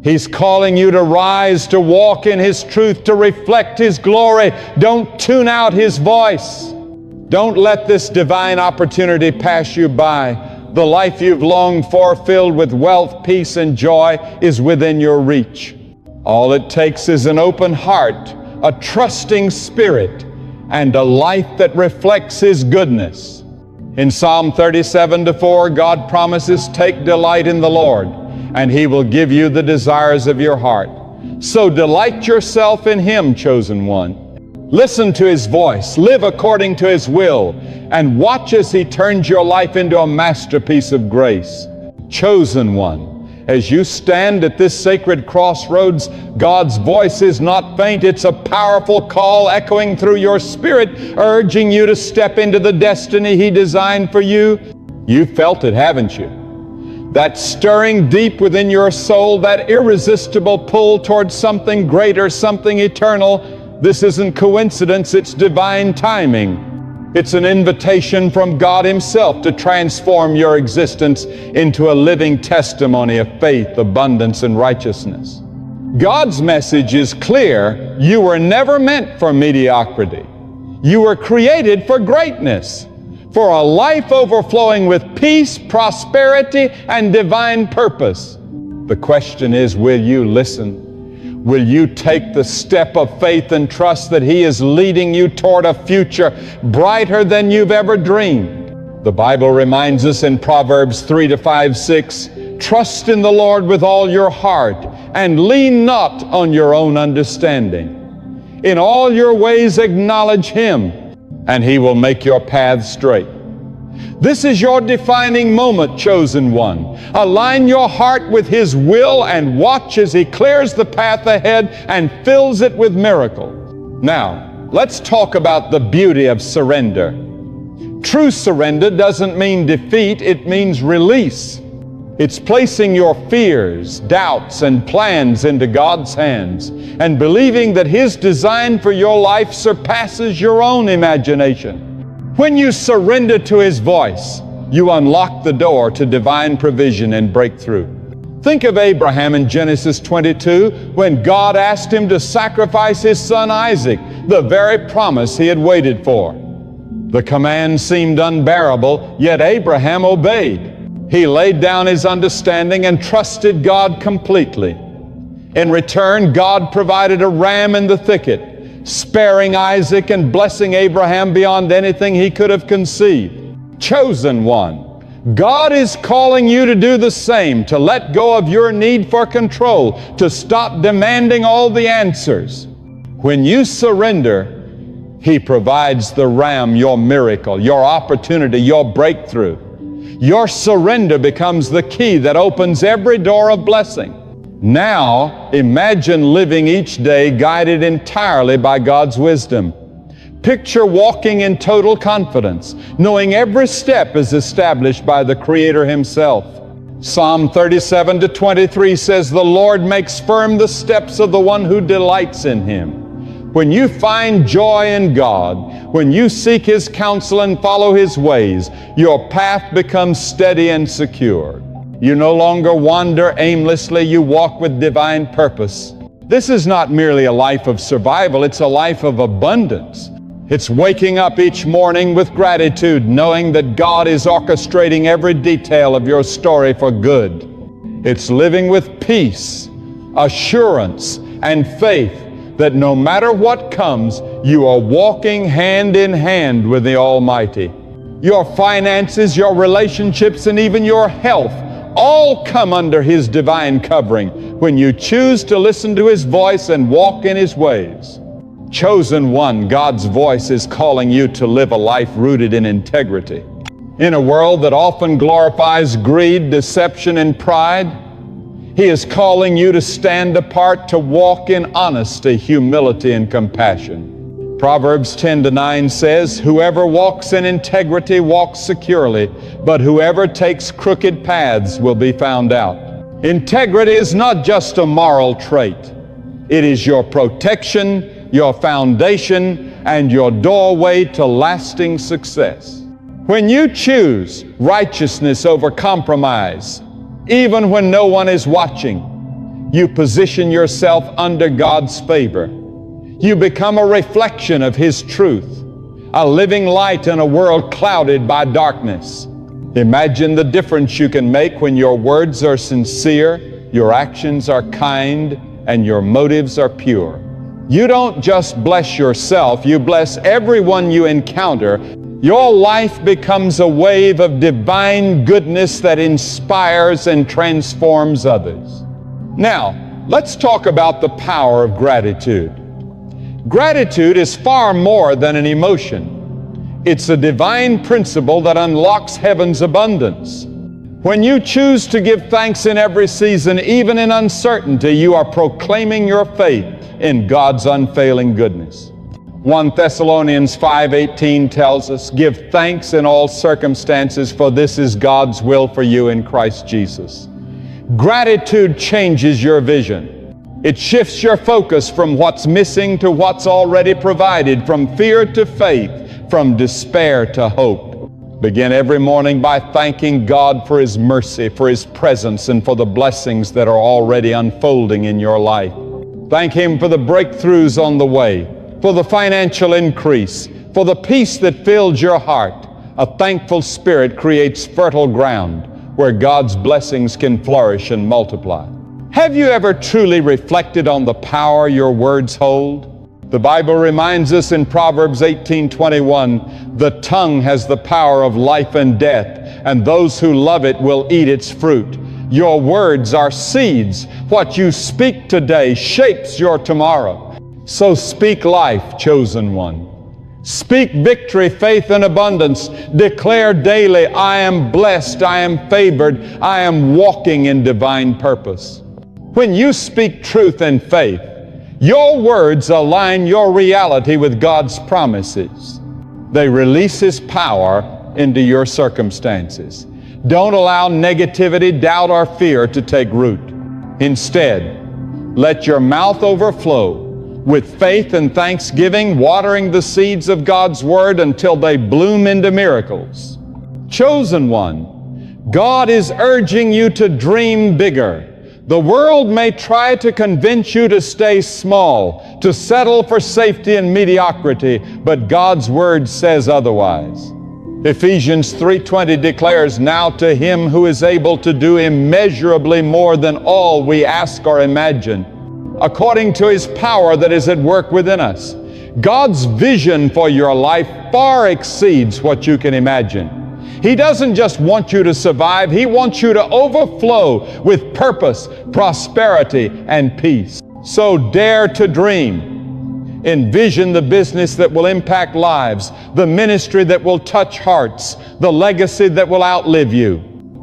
He's calling you to rise, to walk in His truth, to reflect His glory. Don't tune out His voice. Don't let this divine opportunity pass you by. The life you've longed for, filled with wealth, peace, and joy, is within your reach. All it takes is an open heart, a trusting spirit, and a life that reflects His goodness. In Psalm 37:4, God promises, "Take delight in the Lord, and He will give you the desires of your heart." So delight yourself in Him, chosen one. Listen to His voice, live according to His will, and watch as He turns your life into a masterpiece of grace. Chosen one, as you stand at this sacred crossroads, God's voice is not faint. It's a powerful call echoing through your spirit, urging you to step into the destiny He designed for you. You've felt it, haven't you? That stirring deep within your soul, that irresistible pull towards something greater, something eternal. This isn't coincidence, it's divine timing. It's an invitation from God Himself to transform your existence into a living testimony of faith, abundance, and righteousness. God's message is clear. You were never meant for mediocrity. You were created for greatness, for a life overflowing with peace, prosperity, and divine purpose. The question is, will you listen? Will you take the step of faith and trust that He is leading you toward a future brighter than you've ever dreamed? The Bible reminds us in Proverbs 3-5-6, "Trust in the Lord with all your heart, and lean not on your own understanding. In all your ways acknowledge Him, and He will make your paths straight." This is your defining moment, chosen one. Align your heart with His will and watch as He clears the path ahead and fills it with miracle. Now, let's talk about the beauty of surrender. True surrender doesn't mean defeat, it means release. It's placing your fears, doubts, and plans into God's hands and believing that His design for your life surpasses your own imagination. When you surrender to His voice, you unlock the door to divine provision and breakthrough. Think of Abraham in Genesis 22, when God asked him to sacrifice his son Isaac, the very promise he had waited for. The command seemed unbearable, yet Abraham obeyed. He laid down his understanding and trusted God completely. In return, God provided a ram in the thicket, sparing Isaac and blessing Abraham beyond anything he could have conceived. Chosen one. God is calling you to do the same, to let go of your need for control, to stop demanding all the answers. When you surrender, He provides the ram, your miracle, your opportunity, your breakthrough. Your surrender becomes the key that opens every door of blessing. Now, imagine living each day guided entirely by God's wisdom. Picture walking in total confidence, knowing every step is established by the Creator Himself. Psalm 37-23 says, "The Lord makes firm the steps of the one who delights in Him." When you find joy in God, when you seek His counsel and follow His ways, your path becomes steady and secure. You no longer wander aimlessly, you walk with divine purpose. This is not merely a life of survival, it's a life of abundance. It's waking up each morning with gratitude, knowing that God is orchestrating every detail of your story for good. It's living with peace, assurance, and faith that no matter what comes, you are walking hand in hand with the Almighty. Your finances, your relationships, and even your health all come under His divine covering when you choose to listen to His voice and walk in His ways. Chosen one, God's voice is calling you to live a life rooted in integrity. In a world that often glorifies greed, deception, and pride, He is calling you to stand apart, to walk in honesty, humility, and compassion. Proverbs 10:9 says, "Whoever walks in integrity walks securely, but whoever takes crooked paths will be found out." Integrity is not just a moral trait. It is your protection, your foundation, and your doorway to lasting success. When you choose righteousness over compromise, even when no one is watching, you position yourself under God's favor. You become a reflection of His truth, a living light in a world clouded by darkness. Imagine the difference you can make when your words are sincere, your actions are kind, and your motives are pure. You don't just bless yourself, you bless everyone you encounter. Your life becomes a wave of divine goodness that inspires and transforms others. Now, let's talk about the power of gratitude. Gratitude is far more than an emotion. It's a divine principle that unlocks heaven's abundance. When you choose to give thanks in every season, even in uncertainty, you are proclaiming your faith in God's unfailing goodness. 1 Thessalonians 5:18 tells us, "Give thanks in all circumstances, for this is God's will for you in Christ Jesus." Gratitude changes your vision. It shifts your focus from what's missing to what's already provided, from fear to faith, from despair to hope. Begin every morning by thanking God for His mercy, for His presence, and for the blessings that are already unfolding in your life. Thank Him for the breakthroughs on the way, for the financial increase, for the peace that fills your heart. A thankful spirit creates fertile ground where God's blessings can flourish and multiply. Have you ever truly reflected on the power your words hold? The Bible reminds us in Proverbs 18:21, "The tongue has the power of life and death, and those who love it will eat its fruit." Your words are seeds. What you speak today shapes your tomorrow. So speak life, chosen one. Speak victory, faith, and abundance. Declare daily, "I am blessed, I am favored, I am walking in divine purpose." When you speak truth and faith, your words align your reality with God's promises. They release His power into your circumstances. Don't allow negativity, doubt, or fear to take root. Instead, let your mouth overflow with faith and thanksgiving, watering the seeds of God's Word until they bloom into miracles. Chosen one, God is urging you to dream bigger. The world may try to convince you to stay small, to settle for safety and mediocrity, but God's Word says otherwise. Ephesians 3:20 declares, "Now to Him who is able to do immeasurably more than all we ask or imagine, according to His power that is at work within us." God's vision for your life far exceeds what you can imagine. He doesn't just want you to survive, He wants you to overflow with purpose, prosperity, and peace. So dare to dream. Envision the business that will impact lives, the ministry that will touch hearts, the legacy that will outlive you.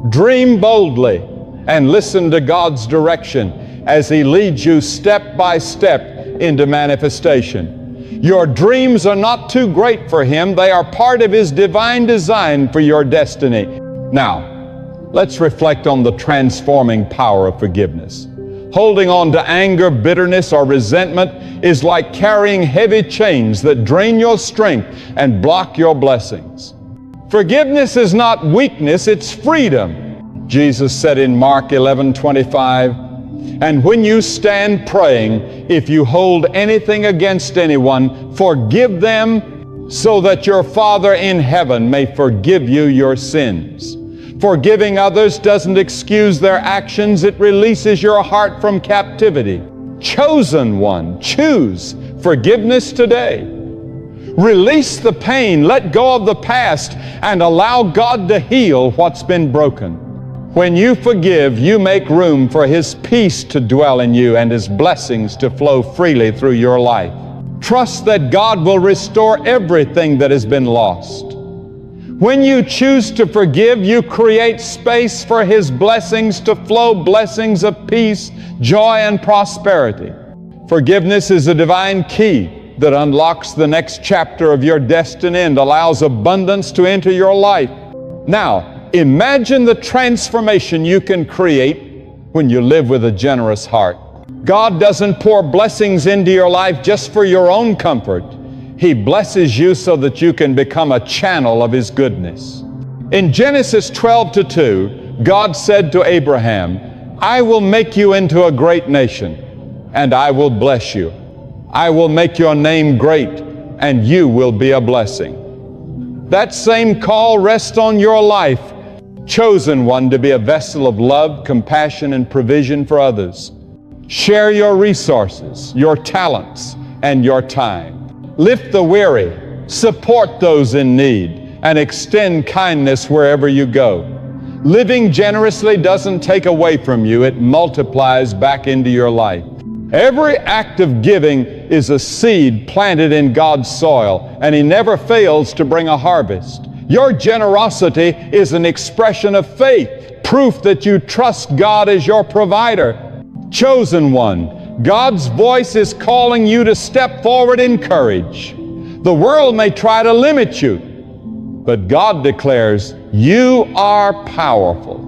Dream boldly and listen to God's direction as He leads you step by step into manifestation. Your dreams are not too great for Him. They are part of His divine design for your destiny. Now, let's reflect on the transforming power of forgiveness. Holding on to anger, bitterness, or resentment is like carrying heavy chains that drain your strength and block your blessings. Forgiveness is not weakness, it's freedom. Jesus said in Mark 11:25, "And when you stand praying, if you hold anything against anyone, forgive them, so that your Father in heaven may forgive you your sins." Forgiving others doesn't excuse their actions, it releases your heart from captivity. Chosen one, choose forgiveness today. Release the pain, let go of the past, and allow God to heal what's been broken. When you forgive, you make room for His peace to dwell in you and His blessings to flow freely through your life. Trust that God will restore everything that has been lost. When you choose to forgive, you create space for His blessings to flow, blessings of peace, joy, and prosperity. Forgiveness is a divine key that unlocks the next chapter of your destiny and allows abundance to enter your life. Now, imagine the transformation you can create when you live with a generous heart. God doesn't pour blessings into your life just for your own comfort. He blesses you so that you can become a channel of His goodness. In Genesis 12:2, God said to Abraham, "I will make you into a great nation, and I will bless you. I will make your name great, and you will be a blessing." That same call rests on your life, chosen one to be a vessel of love, compassion, and provision for others. Share your resources, your talents, and your time. Lift the weary, support those in need, and extend kindness wherever you go. Living generously doesn't take away from you, it multiplies back into your life. Every act of giving is a seed planted in God's soil, and He never fails to bring a harvest. Your generosity is an expression of faith, proof that you trust God as your provider. Chosen one, God's voice is calling you to step forward in courage. The world may try to limit you, but God declares you are powerful.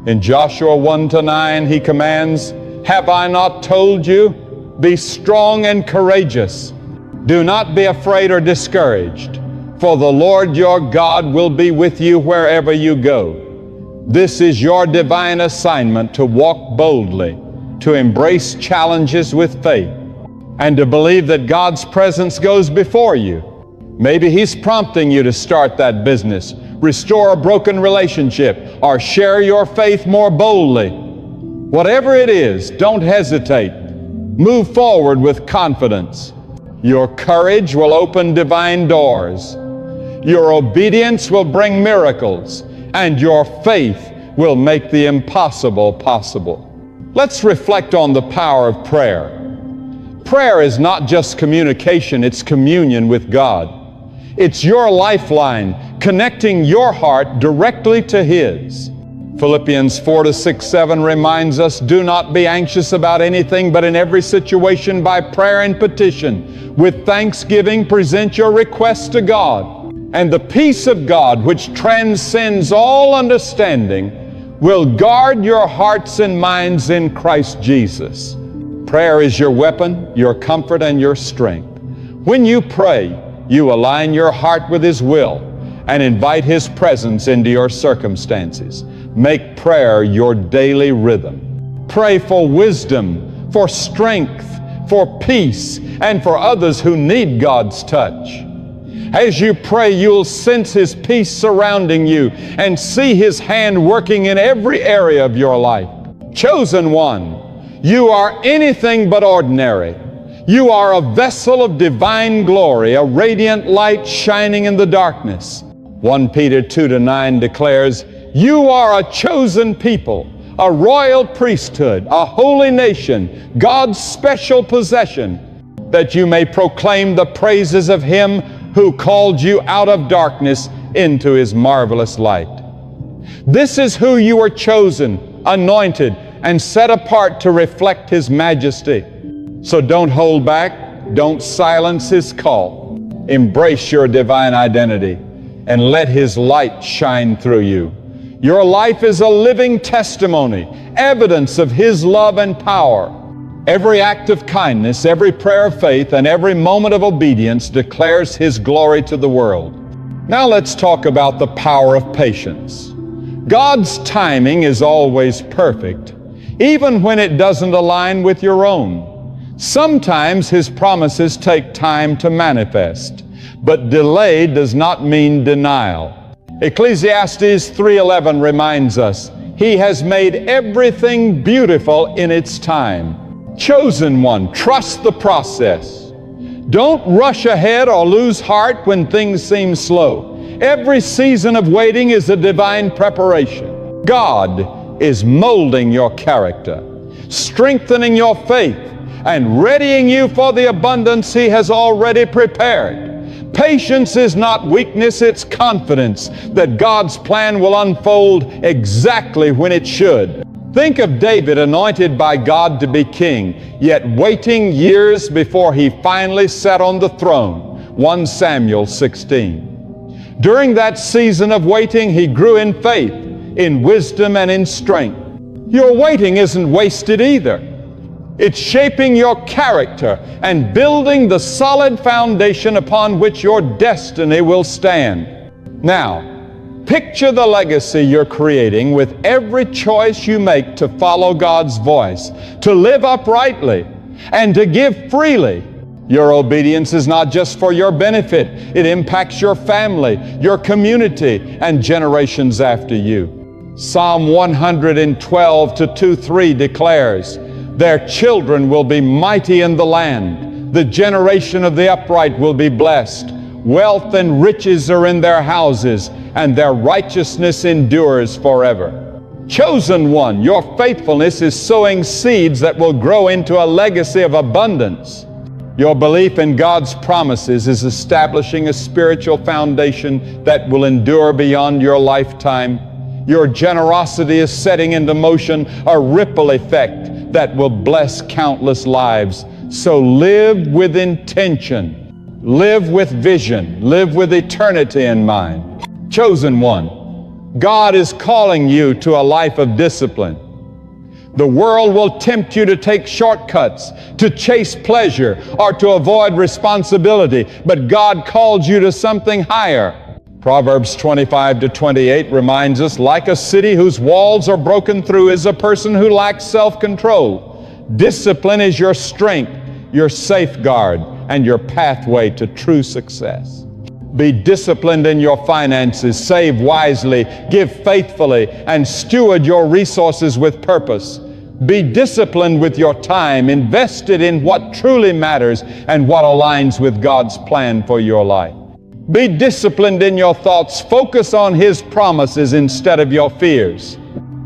In Joshua 1-9, He commands, "Have I not told you? Be strong and courageous. Do not be afraid or discouraged, for the Lord your God will be with you wherever you go." This is your divine assignment to walk boldly, to embrace challenges with faith, and to believe that God's presence goes before you. Maybe He's prompting you to start that business, restore a broken relationship, or share your faith more boldly. Whatever it is, don't hesitate. Move forward with confidence. Your courage will open divine doors. Your obedience will bring miracles, and your faith will make the impossible possible. Let's reflect on the power of prayer. Prayer is not just communication, it's communion with God. It's your lifeline, connecting your heart directly to His. Philippians 4-6-7 reminds us, "Do not be anxious about anything, but in every situation by prayer and petition, with thanksgiving present your requests to God. And the peace of God, which transcends all understanding, will guard your hearts and minds in Christ Jesus." Prayer is your weapon, your comfort, and your strength. When you pray, you align your heart with His will and invite His presence into your circumstances. Make prayer your daily rhythm. Pray for wisdom, for strength, for peace, and for others who need God's touch. As you pray, you'll sense His peace surrounding you and see His hand working in every area of your life. Chosen one, you are anything but ordinary. You are a vessel of divine glory, a radiant light shining in the darkness. 1 Peter 2-9 declares, "You are a chosen people, a royal priesthood, a holy nation, God's special possession, that you may proclaim the praises of Him who called you out of darkness into His marvelous light." This is who you are chosen, anointed, and set apart to reflect His majesty. So don't hold back, don't silence His call. Embrace your divine identity and let His light shine through you. Your life is a living testimony, evidence of His love and power. Every act of kindness, every prayer of faith, and every moment of obedience declares His glory to the world. Now let's talk about the power of patience. God's timing is always perfect, even when it doesn't align with your own. Sometimes His promises take time to manifest, but delay does not mean denial. Ecclesiastes 3:11 reminds us, He has made everything beautiful in its time. Chosen one, trust the process. Don't rush ahead or lose heart when things seem slow. Every season of waiting is a divine preparation. God is molding your character, strengthening your faith, and readying you for the abundance He has already prepared. Patience is not weakness, it's confidence that God's plan will unfold exactly when it should. Think of David, anointed by God to be king, yet waiting years before he finally sat on the throne. 1 Samuel 16. During that season of waiting, he grew in faith, in wisdom, and in strength. Your waiting isn't wasted either. It's shaping your character and building the solid foundation upon which your destiny will stand. Now, picture the legacy you're creating with every choice you make to follow God's voice, to live uprightly, and to give freely. Your obedience is not just for your benefit. It impacts your family, your community, and generations after you. Psalm 112:2-3 declares, "Their children will be mighty in the land. The generation of the upright will be blessed. Wealth and riches are in their houses, and their righteousness endures forever." Chosen one, your faithfulness is sowing seeds that will grow into a legacy of abundance. Your belief in God's promises is establishing a spiritual foundation that will endure beyond your lifetime. Your generosity is setting into motion a ripple effect that will bless countless lives. So live with intention, live with vision, live with eternity in mind. Chosen one, God is calling you to a life of discipline. The world will tempt you to take shortcuts, to chase pleasure, or to avoid responsibility, but God calls you to something higher. Proverbs 25-28 reminds us, like a city whose walls are broken through is a person who lacks self-control. Discipline is your strength, your safeguard, and your pathway to true success. Be disciplined in your finances, save wisely, give faithfully, and steward your resources with purpose. Be disciplined with your time, invested in what truly matters and what aligns with God's plan for your life. Be disciplined in your thoughts. Focus on His promises instead of your fears.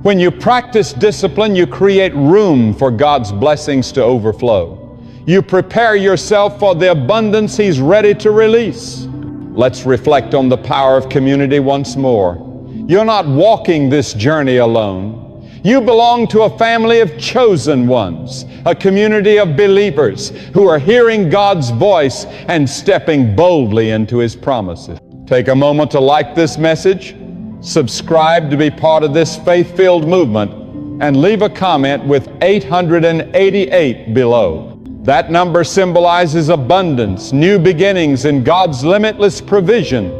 When you practice discipline, you create room for God's blessings to overflow. You prepare yourself for the abundance He's ready to release. Let's reflect on the power of community once more. You're not walking this journey alone. You belong to a family of chosen ones, a community of believers who are hearing God's voice and stepping boldly into His promises. Take a moment to like this message, subscribe to be part of this faith-filled movement, and leave a comment with 888 below. That number symbolizes abundance, new beginnings, and God's limitless provision.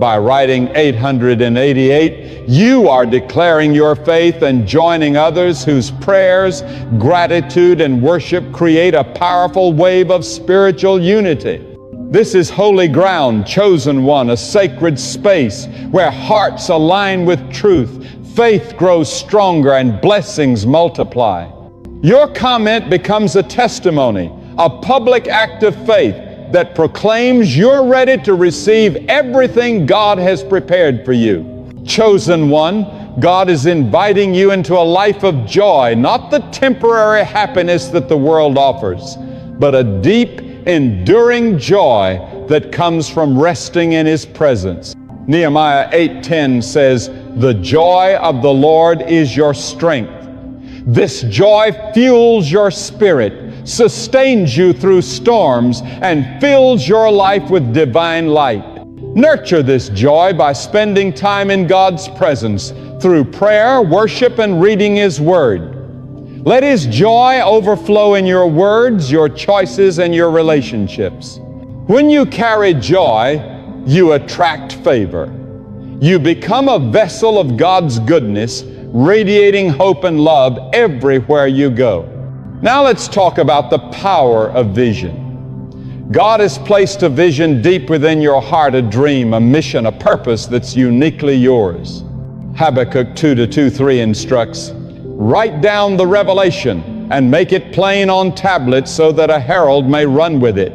By writing 888, you are declaring your faith and joining others whose prayers, gratitude, and worship create a powerful wave of spiritual unity. This is holy ground, chosen one, a sacred space where hearts align with truth, faith grows stronger, and blessings multiply. Your comment becomes a testimony, a public act of faith, that proclaims you're ready to receive everything God has prepared for you. Chosen one, God is inviting you into a life of joy, not the temporary happiness that the world offers, but a deep, enduring joy that comes from resting in His presence. Nehemiah 8:10 says, "The joy of the Lord is your strength." This joy fuels your spirit, sustains you through storms, and fills your life with divine light. Nurture this joy by spending time in God's presence through prayer, worship, and reading His Word. Let His joy overflow in your words, your choices, and your relationships. When you carry joy, you attract favor. You become a vessel of God's goodness, radiating hope and love everywhere you go. Now let's talk about the power of vision. God has placed a vision deep within your heart, a dream, a mission, a purpose that's uniquely yours. Habakkuk 2:2-3 instructs, "Write down the revelation and make it plain on tablets so that a herald may run with it.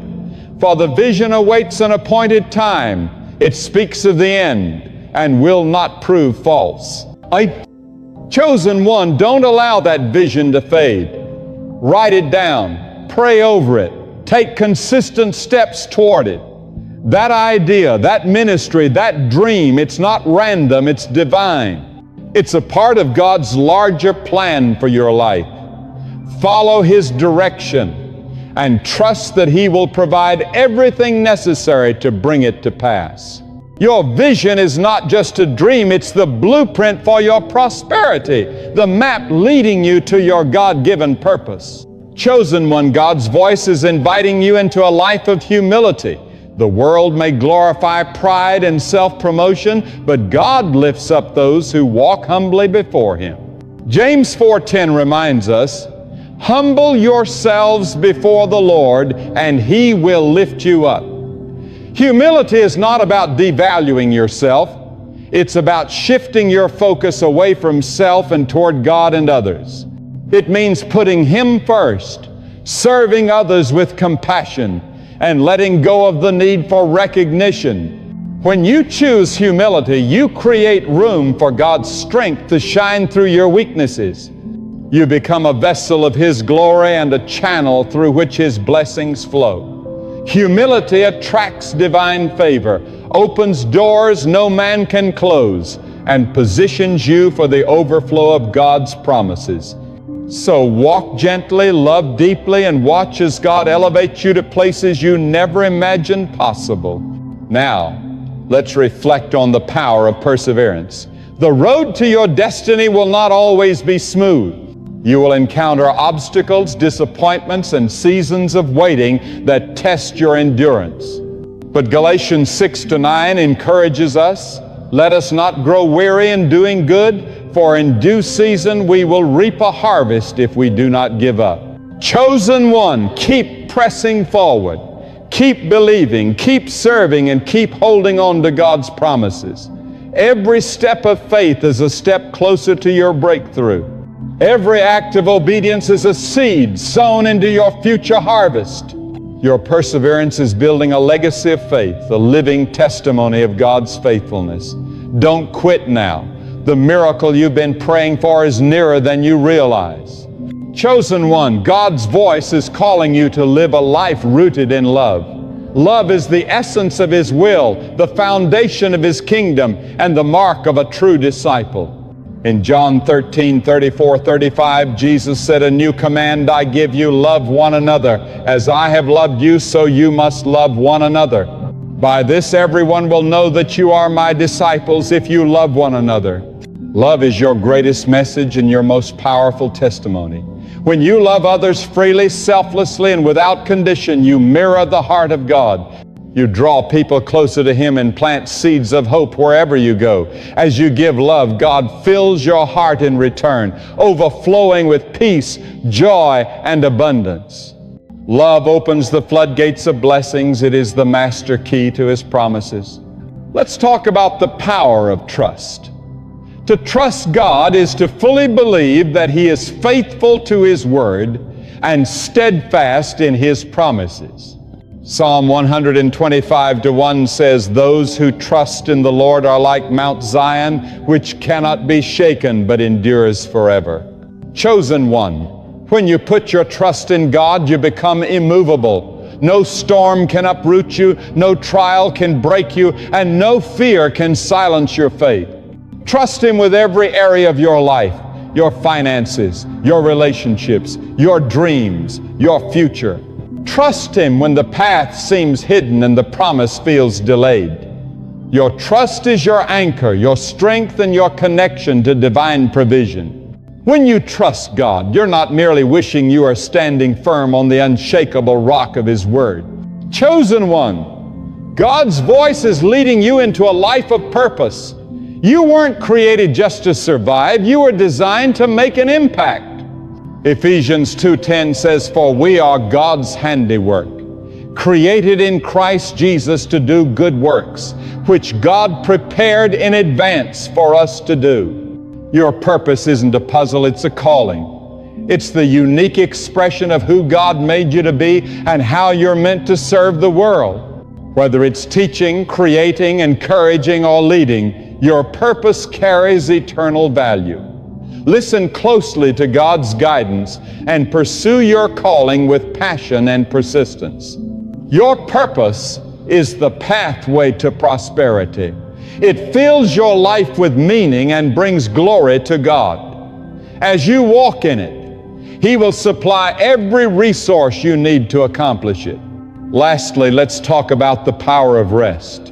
For the vision awaits an appointed time. It speaks of the end and will not prove false." Chosen one, don't allow that vision to fade. Write it down. Pray over it. Take consistent steps toward it. That idea, that ministry, that dream, it's not random, it's divine. It's a part of God's larger plan for your life. Follow His direction and trust that He will provide everything necessary to bring it to pass. Your vision is not just a dream, it's the blueprint for your prosperity, the map leading you to your God-given purpose. Chosen one, God's voice is inviting you into a life of humility. The world may glorify pride and self-promotion, but God lifts up those who walk humbly before Him. James 4:10 reminds us, "Humble yourselves before the Lord, and He will lift you up." Humility is not about devaluing yourself. It's about shifting your focus away from self and toward God and others. It means putting Him first, serving others with compassion, and letting go of the need for recognition. When you choose humility, you create room for God's strength to shine through your weaknesses. You become a vessel of His glory and a channel through which His blessings flow. Humility attracts divine favor, opens doors no man can close, and positions you for the overflow of God's promises. So walk gently, love deeply, and watch as God elevates you to places you never imagined possible. Now, let's reflect on the power of perseverance. The road to your destiny will not always be smooth. You will encounter obstacles, disappointments, and seasons of waiting that test your endurance. But Galatians 6-9 encourages us, "Let us not grow weary in doing good, for in due season we will reap a harvest if we do not give up." Chosen one, keep pressing forward. Keep believing, keep serving, and keep holding on to God's promises. Every step of faith is a step closer to your breakthrough. Every act of obedience is a seed sown into your future harvest. Your perseverance is building a legacy of faith, a living testimony of God's faithfulness. Don't quit now. The miracle you've been praying for is nearer than you realize. Chosen one, God's voice is calling you to live a life rooted in love. Love is the essence of His will, the foundation of His kingdom, and the mark of a true disciple. In John 13:34-35, Jesus said, "A new command I give you, love one another. As I have loved you, so you must love one another. By this everyone will know that you are my disciples if you love one another." Love is your greatest message and your most powerful testimony. When you love others freely, selflessly, and without condition, you mirror the heart of God. You draw people closer to Him and plant seeds of hope wherever you go. As you give love, God fills your heart in return, overflowing with peace, joy, and abundance. Love opens the floodgates of blessings. It is the master key to His promises. Let's talk about the power of trust. To trust God is to fully believe that He is faithful to His word and steadfast in His promises. Psalm 125:1 says, "Those who trust in the Lord are like Mount Zion, which cannot be shaken but endures forever." Chosen one, when you put your trust in God, you become immovable. No storm can uproot you, no trial can break you, and no fear can silence your faith. Trust Him with every area of your life, your finances, your relationships, your dreams, your future. Trust Him when the path seems hidden and the promise feels delayed. Your trust is your anchor, your strength, and your connection to divine provision. When you trust God, you're not merely wishing you are standing firm on the unshakable rock of His Word. Chosen one, God's voice is leading you into a life of purpose. You weren't created just to survive, you were designed to make an impact. Ephesians 2:10 says, "For we are God's handiwork, created in Christ Jesus to do good works, which God prepared in advance for us to do." Your purpose isn't a puzzle, it's a calling. It's the unique expression of who God made you to be and how you're meant to serve the world. Whether it's teaching, creating, encouraging, or leading, your purpose carries eternal value. Listen closely to God's guidance and pursue your calling with passion and persistence. Your purpose is the pathway to prosperity. It fills your life with meaning and brings glory to God. As you walk in it, He will supply every resource you need to accomplish it. Lastly, let's talk about the power of rest.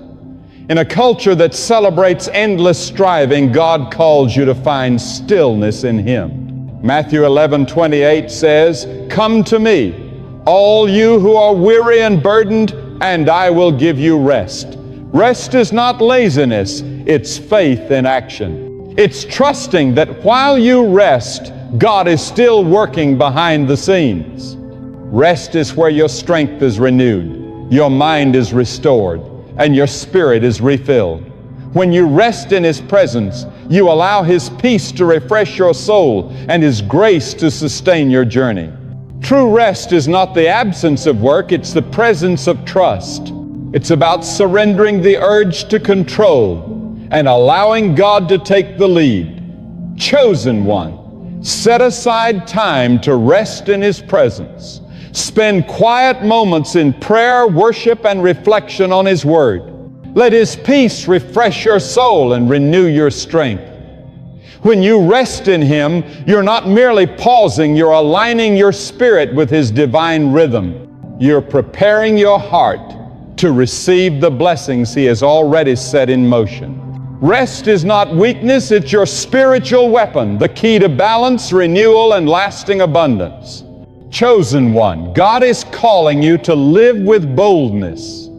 In a culture that celebrates endless striving, God calls you to find stillness in Him. Matthew 11:28 says, "Come to me, all you who are weary and burdened, and I will give you rest." Rest is not laziness, it's faith in action. It's trusting that while you rest, God is still working behind the scenes. Rest is where your strength is renewed, your mind is restored, and your spirit is refilled. When you rest in His presence, you allow His peace to refresh your soul and His grace to sustain your journey. True rest is not the absence of work, it's the presence of trust. It's about surrendering the urge to control and allowing God to take the lead. Chosen one, set aside time to rest in His presence. Spend quiet moments in prayer, worship, and reflection on His Word. Let His peace refresh your soul and renew your strength. When you rest in Him, you're not merely pausing, you're aligning your spirit with His divine rhythm. You're preparing your heart to receive the blessings He has already set in motion. Rest is not weakness, it's your spiritual weapon, the key to balance, renewal, and lasting abundance. Chosen one, God is calling you to live with boldness.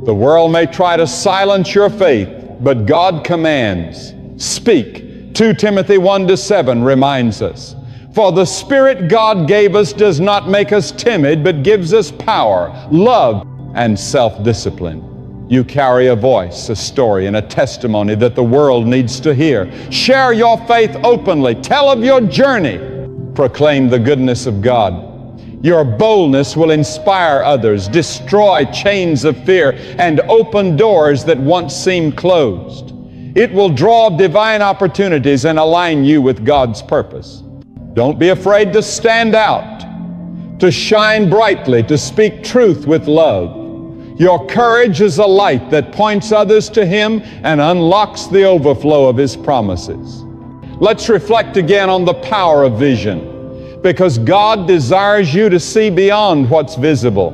The world may try to silence your faith, but God commands. Speak. 2 Timothy 1:7 reminds us, "For the Spirit God gave us does not make us timid, but gives us power, love, and self-discipline." You carry a voice, a story, and a testimony that the world needs to hear. Share your faith openly. Tell of your journey. Proclaim the goodness of God. Your boldness will inspire others, destroy chains of fear, and open doors that once seemed closed. It will draw divine opportunities and align you with God's purpose. Don't be afraid to stand out, to shine brightly, to speak truth with love. Your courage is a light that points others to Him and unlocks the overflow of His promises. Let's reflect again on the power of vision, because God desires you to see beyond what's visible.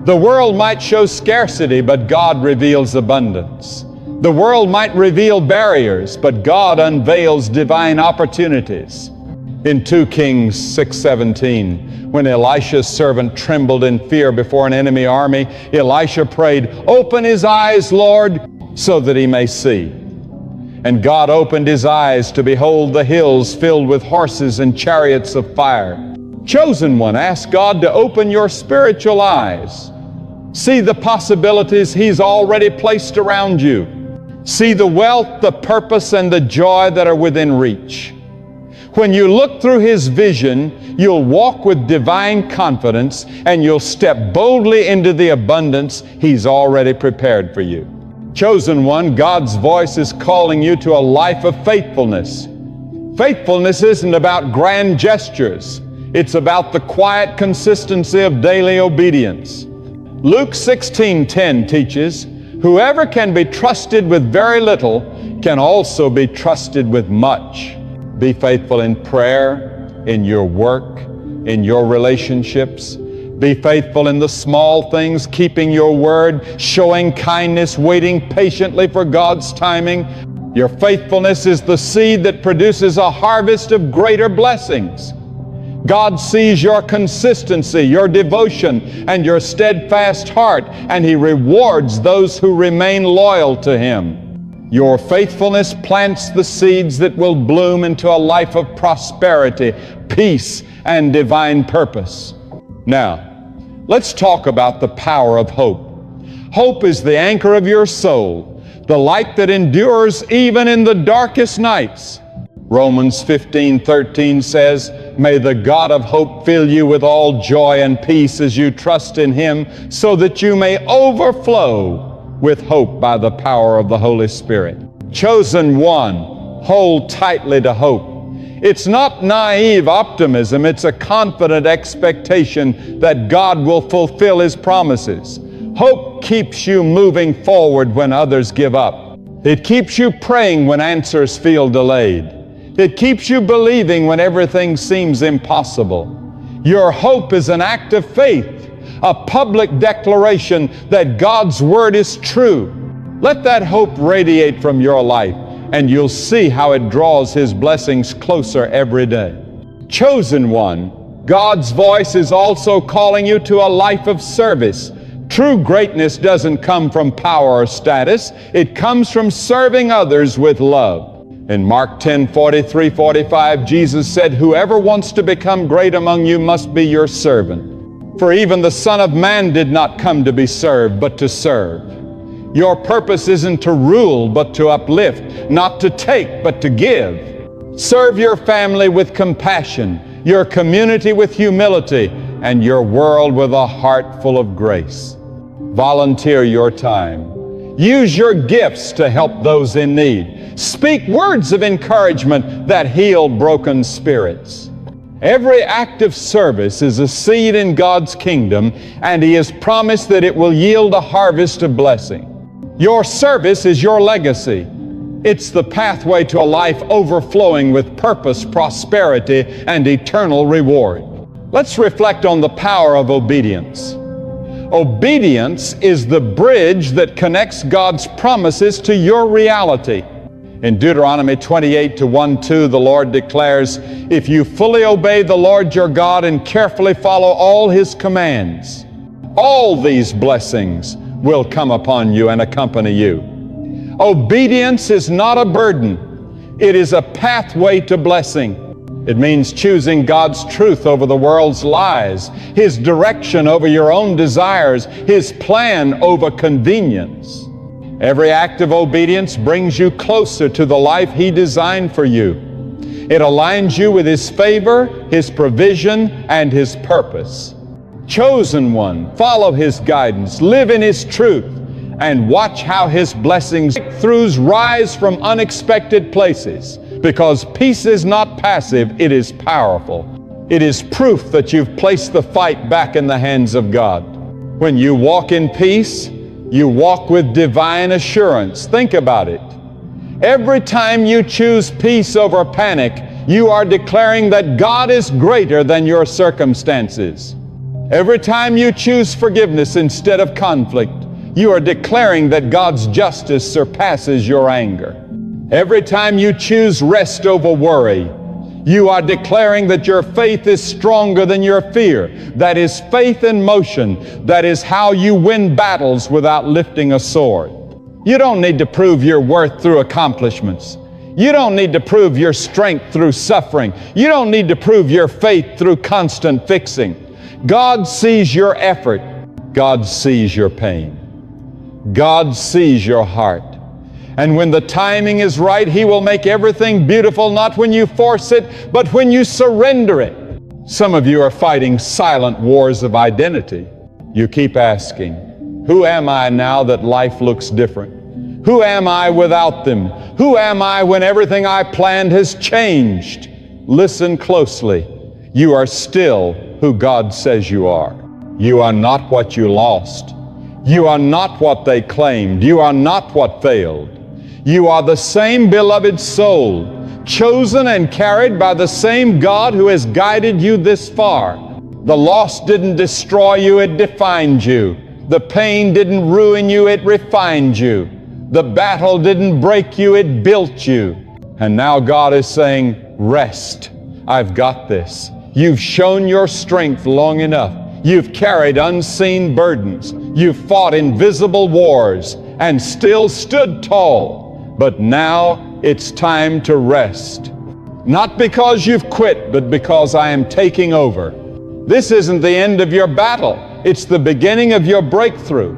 The world might show scarcity, but God reveals abundance. The world might reveal barriers, but God unveils divine opportunities. In 2 Kings 6:17, when Elisha's servant trembled in fear before an enemy army, Elisha prayed, "Open his eyes, Lord, so that he may see." And God opened his eyes to behold the hills filled with horses and chariots of fire. Chosen one, ask God to open your spiritual eyes. See the possibilities He's already placed around you. See the wealth, the purpose, and the joy that are within reach. When you look through His vision, you'll walk with divine confidence and you'll step boldly into the abundance He's already prepared for you. Chosen one, God's voice is calling you to a life of faithfulness. Faithfulness isn't about grand gestures. It's about the quiet consistency of daily obedience. Luke 16:10 teaches, whoever can be trusted with very little can also be trusted with much. Be faithful in prayer, in your work, in your relationships. Be faithful in the small things, keeping your word, showing kindness, waiting patiently for God's timing. Your faithfulness is the seed that produces a harvest of greater blessings. God sees your consistency, your devotion, and your steadfast heart, and He rewards those who remain loyal to Him. Your faithfulness plants the seeds that will bloom into a life of prosperity, peace, and divine purpose. Now, let's talk about the power of hope. Hope is the anchor of your soul, the light that endures even in the darkest nights. Romans 15:13 says, may the God of hope fill you with all joy and peace as you trust in Him, so that you may overflow with hope by the power of the Holy Spirit. Chosen one, hold tightly to hope. It's not naive optimism, it's a confident expectation that God will fulfill His promises. Hope keeps you moving forward when others give up. It keeps you praying when answers feel delayed. It keeps you believing when everything seems impossible. Your hope is an act of faith, a public declaration that God's Word is true. Let that hope radiate from your life, and you'll see how it draws His blessings closer every day. Chosen one, God's voice is also calling you to a life of service. True greatness doesn't come from power or status. It comes from serving others with love. In Mark 10:43-45, Jesus said, whoever wants to become great among you must be your servant. For even the Son of Man did not come to be served, but to serve. Your purpose isn't to rule, but to uplift, not to take, but to give. Serve your family with compassion, your community with humility, and your world with a heart full of grace. Volunteer your time. Use your gifts to help those in need. Speak words of encouragement that heal broken spirits. Every act of service is a seed in God's kingdom, and He has promised that it will yield a harvest of blessing. Your service is your legacy. It's the pathway to a life overflowing with purpose, prosperity, and eternal reward. Let's reflect on the power of obedience. Obedience is the bridge that connects God's promises to your reality. In Deuteronomy 28:1-2, the Lord declares, if you fully obey the Lord your God and carefully follow all His commands, all these blessings will come upon you and accompany you. Obedience is not a burden. It is a pathway to blessing. It means choosing God's truth over the world's lies, His direction over your own desires, His plan over convenience. Every act of obedience brings you closer to the life He designed for you. It aligns you with His favor, His provision, and His purpose. Chosen one, follow His guidance, live in His truth, and watch how His blessings, breakthroughs rise from unexpected places. Because peace is not passive, it is powerful. It is proof that you've placed the fight back in the hands of God. When you walk in peace, you walk with divine assurance. Think about it. Every time you choose peace over panic, you are declaring that God is greater than your circumstances. Every time you choose forgiveness instead of conflict, you are declaring that God's justice surpasses your anger. Every time you choose rest over worry, you are declaring that your faith is stronger than your fear. That is faith in motion. That is how you win battles without lifting a sword. You don't need to prove your worth through accomplishments. You don't need to prove your strength through suffering. You don't need to prove your faith through constant fixing. God sees your effort. God sees your pain. God sees your heart. And when the timing is right, He will make everything beautiful, not when you force it, but when you surrender it. Some of you are fighting silent wars of identity. You keep asking, who am I now that life looks different? Who am I without them? Who am I when everything I planned has changed? Listen closely. You are still who God says you are. You are not what you lost. You are not what they claimed. You are not what failed. You are the same beloved soul, chosen and carried by the same God who has guided you this far. The loss didn't destroy you, it defined you. The pain didn't ruin you, it refined you. The battle didn't break you, it built you. And now God is saying, rest. I've got this. You've shown your strength long enough. You've carried unseen burdens. You've fought invisible wars and still stood tall. But now it's time to rest. Not because you've quit, but because I am taking over. This isn't the end of your battle. It's the beginning of your breakthrough.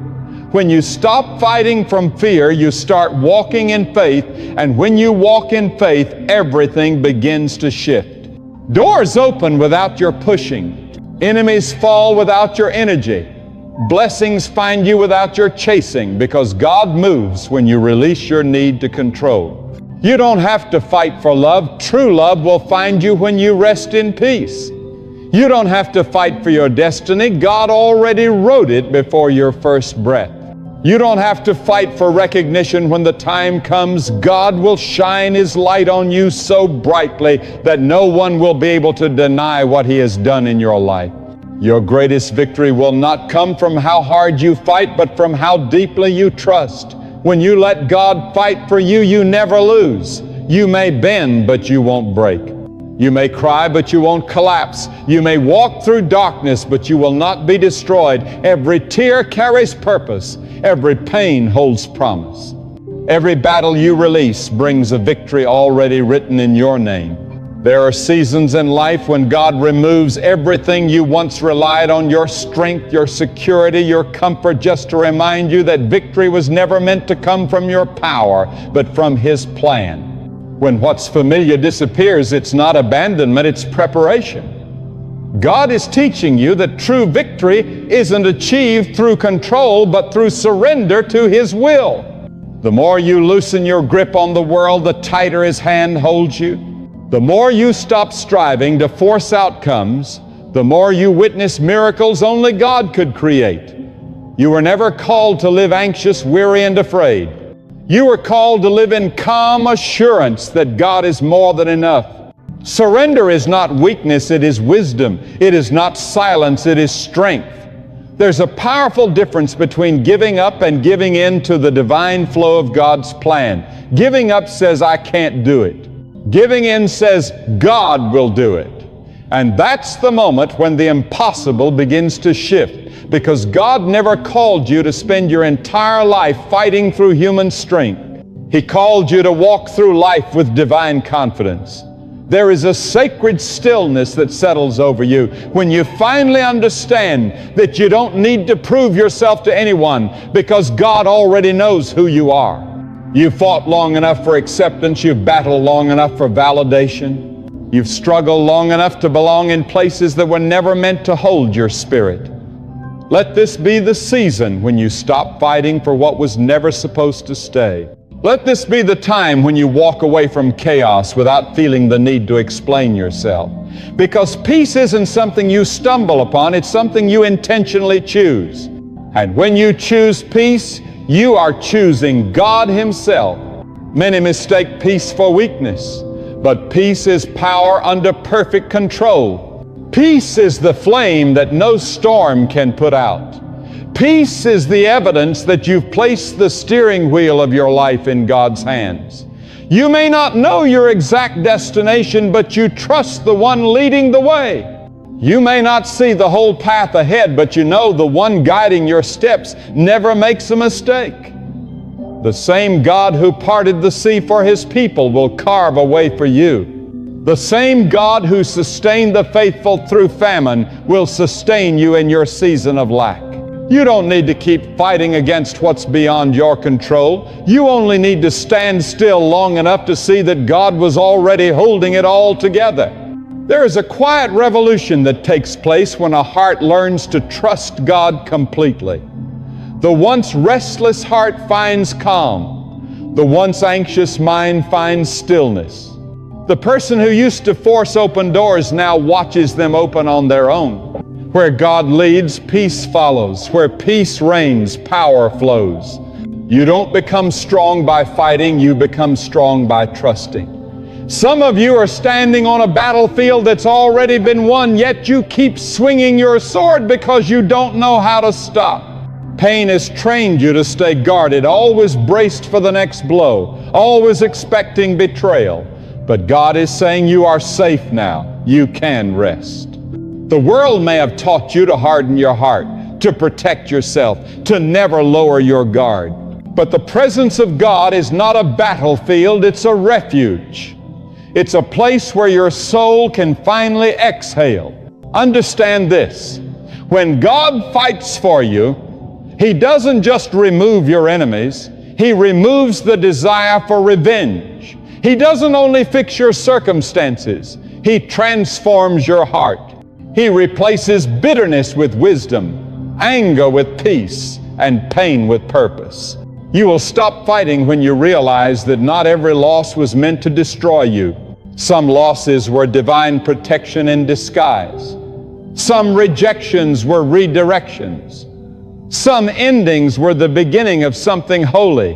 When you stop fighting from fear, you start walking in faith, and when you walk in faith, everything begins to shift. Doors open without your pushing. Enemies fall without your energy. Blessings find you without your chasing, because God moves when you release your need to control. You don't have to fight for love. True love will find you when you rest in peace. You don't have to fight for your destiny. God already wrote it before your first breath. You don't have to fight for recognition when the time comes. God will shine His light on you so brightly that no one will be able to deny what He has done in your life. Your greatest victory will not come from how hard you fight, but from how deeply you trust. When you let God fight for you, you never lose. You may bend, but you won't break. You may cry, but you won't collapse. You may walk through darkness, but you will not be destroyed. Every tear carries purpose. Every pain holds promise. Every battle you release brings a victory already written in your name. There are seasons in life when God removes everything you once relied on, your strength, your security, your comfort, just to remind you that victory was never meant to come from your power, but from His plan. When what's familiar disappears, it's not abandonment, it's preparation. God is teaching you that true victory isn't achieved through control, but through surrender to His will. The more you loosen your grip on the world, the tighter His hand holds you. The more you stop striving to force outcomes, the more you witness miracles only God could create. You were never called to live anxious, weary, and afraid. You were called to live in calm assurance that God is more than enough. Surrender is not weakness, it is wisdom. It is not silence, it is strength. There's a powerful difference between giving up and giving in to the divine flow of God's plan. Giving up says, I can't do it. Giving in says, God will do it. And that's the moment when the impossible begins to shift, because God never called you to spend your entire life fighting through human strength. He called you to walk through life with divine confidence. There is a sacred stillness that settles over you when you finally understand that you don't need to prove yourself to anyone, because God already knows who you are. You've fought long enough for acceptance. You've battled long enough for validation. You've struggled long enough to belong in places that were never meant to hold your spirit. Let this be the season when you stop fighting for what was never supposed to stay. Let this be the time when you walk away from chaos without feeling the need to explain yourself. Because peace isn't something you stumble upon, it's something you intentionally choose. And when you choose peace, you are choosing God Himself. Many mistake peace for weakness, but peace is power under perfect control. Peace is the flame that no storm can put out. Peace is the evidence that you've placed the steering wheel of your life in God's hands. You may not know your exact destination, but you trust the one leading the way. You may not see the whole path ahead, but you know the one guiding your steps never makes a mistake. The same God who parted the sea for His people will carve a way for you. The same God who sustained the faithful through famine will sustain you in your season of lack. You don't need to keep fighting against what's beyond your control. You only need to stand still long enough to see that God was already holding it all together. There is a quiet revolution that takes place when a heart learns to trust God completely. The once restless heart finds calm. The once anxious mind finds stillness. The person who used to force open doors now watches them open on their own. Where God leads, peace follows. Where peace reigns, power flows. You don't become strong by fighting, you become strong by trusting. Some of you are standing on a battlefield that's already been won, yet you keep swinging your sword because you don't know how to stop. Pain has trained you to stay guarded, always braced for the next blow, always expecting betrayal. But God is saying you are safe now. You can rest. The world may have taught you to harden your heart, to protect yourself, to never lower your guard. But the presence of God is not a battlefield, it's a refuge. It's a place where your soul can finally exhale. Understand this: when God fights for you, He doesn't just remove your enemies, He removes the desire for revenge. He doesn't only fix your circumstances, He transforms your heart. He replaces bitterness with wisdom, anger with peace, and pain with purpose. You will stop fighting when you realize that not every loss was meant to destroy you. Some losses were divine protection in disguise. Some rejections were redirections. Some endings were the beginning of something holy.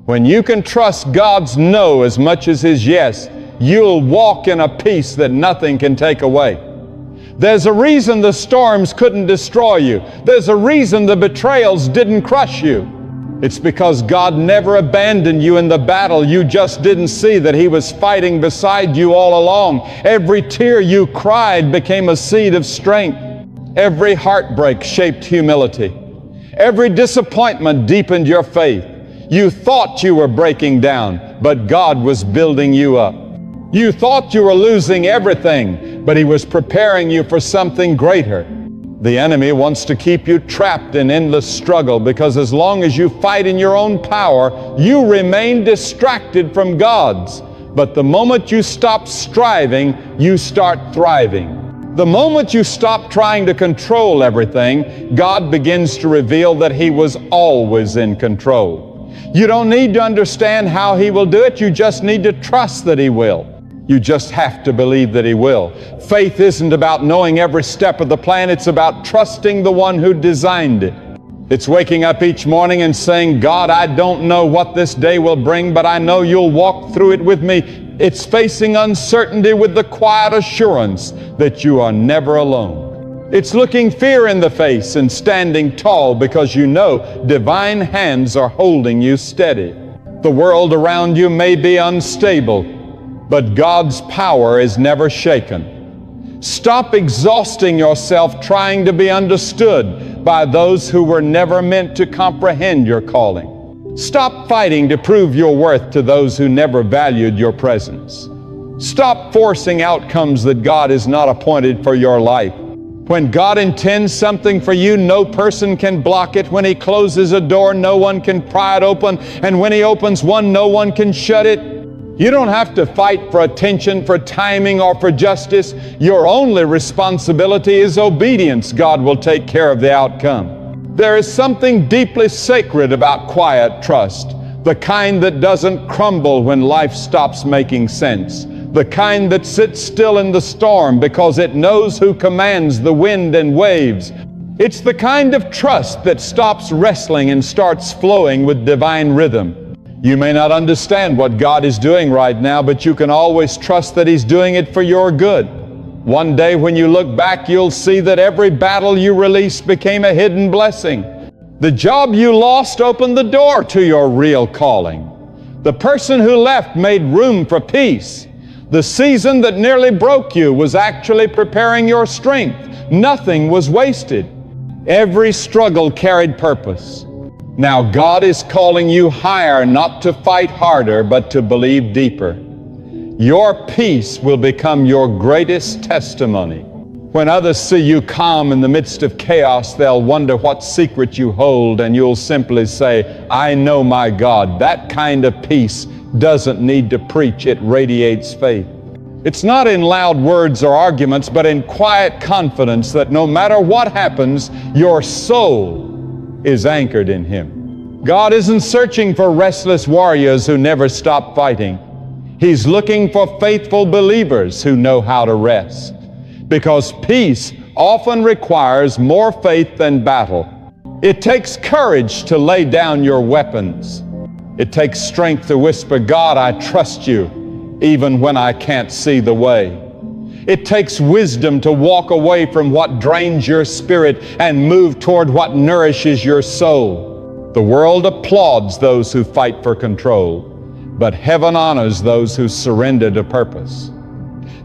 When you can trust God's no as much as His yes, you'll walk in a peace that nothing can take away. There's a reason the storms couldn't destroy you. There's a reason the betrayals didn't crush you. It's because God never abandoned you in the battle. You just didn't see that He was fighting beside you all along. Every tear you cried became a seed of strength. Every heartbreak shaped humility. Every disappointment deepened your faith. You thought you were breaking down, but God was building you up. You thought you were losing everything, but He was preparing you for something greater. The enemy wants to keep you trapped in endless struggle because as long as you fight in your own power, you remain distracted from God's. But the moment you stop striving, you start thriving. The moment you stop trying to control everything, God begins to reveal that He was always in control. You don't need to understand how He will do it. You just need to trust that He will. You just have to believe that He will. Faith isn't about knowing every step of the plan. It's about trusting the one who designed it. It's waking up each morning and saying, God, I don't know what this day will bring, but I know You'll walk through it with me. It's facing uncertainty with the quiet assurance that you are never alone. It's looking fear in the face and standing tall because you know divine hands are holding you steady. The world around you may be unstable, but God's power is never shaken. Stop exhausting yourself trying to be understood by those who were never meant to comprehend your calling. Stop fighting to prove your worth to those who never valued your presence. Stop forcing outcomes that God has not appointed for your life. When God intends something for you, no person can block it. When He closes a door, no one can pry it open. And when He opens one, no one can shut it. You don't have to fight for attention, for timing, or for justice. Your only responsibility is obedience. God will take care of the outcome. There is something deeply sacred about quiet trust, the kind that doesn't crumble when life stops making sense, the kind that sits still in the storm because it knows who commands the wind and waves. It's the kind of trust that stops wrestling and starts flowing with divine rhythm. You may not understand what God is doing right now, but you can always trust that He's doing it for your good. One day when you look back, you'll see that every battle you released became a hidden blessing. The job you lost opened the door to your real calling. The person who left made room for peace. The season that nearly broke you was actually preparing your strength. Nothing was wasted. Every struggle carried purpose. Now God is calling you higher, not to fight harder, but to believe deeper. Your peace will become your greatest testimony. When others see you calm in the midst of chaos, they'll wonder what secret you hold, and you'll simply say, I know my God. That kind of peace doesn't need to preach. It radiates faith. It's not in loud words or arguments, but in quiet confidence that no matter what happens, your soul is anchored in Him. God isn't searching for restless warriors who never stop fighting. He's looking for faithful believers who know how to rest. Because peace often requires more faith than battle. It takes courage to lay down your weapons. It takes strength to whisper, God, I trust you, even when I can't see the way. It takes wisdom to walk away from what drains your spirit and move toward what nourishes your soul. The world applauds those who fight for control, but heaven honors those who surrender to purpose.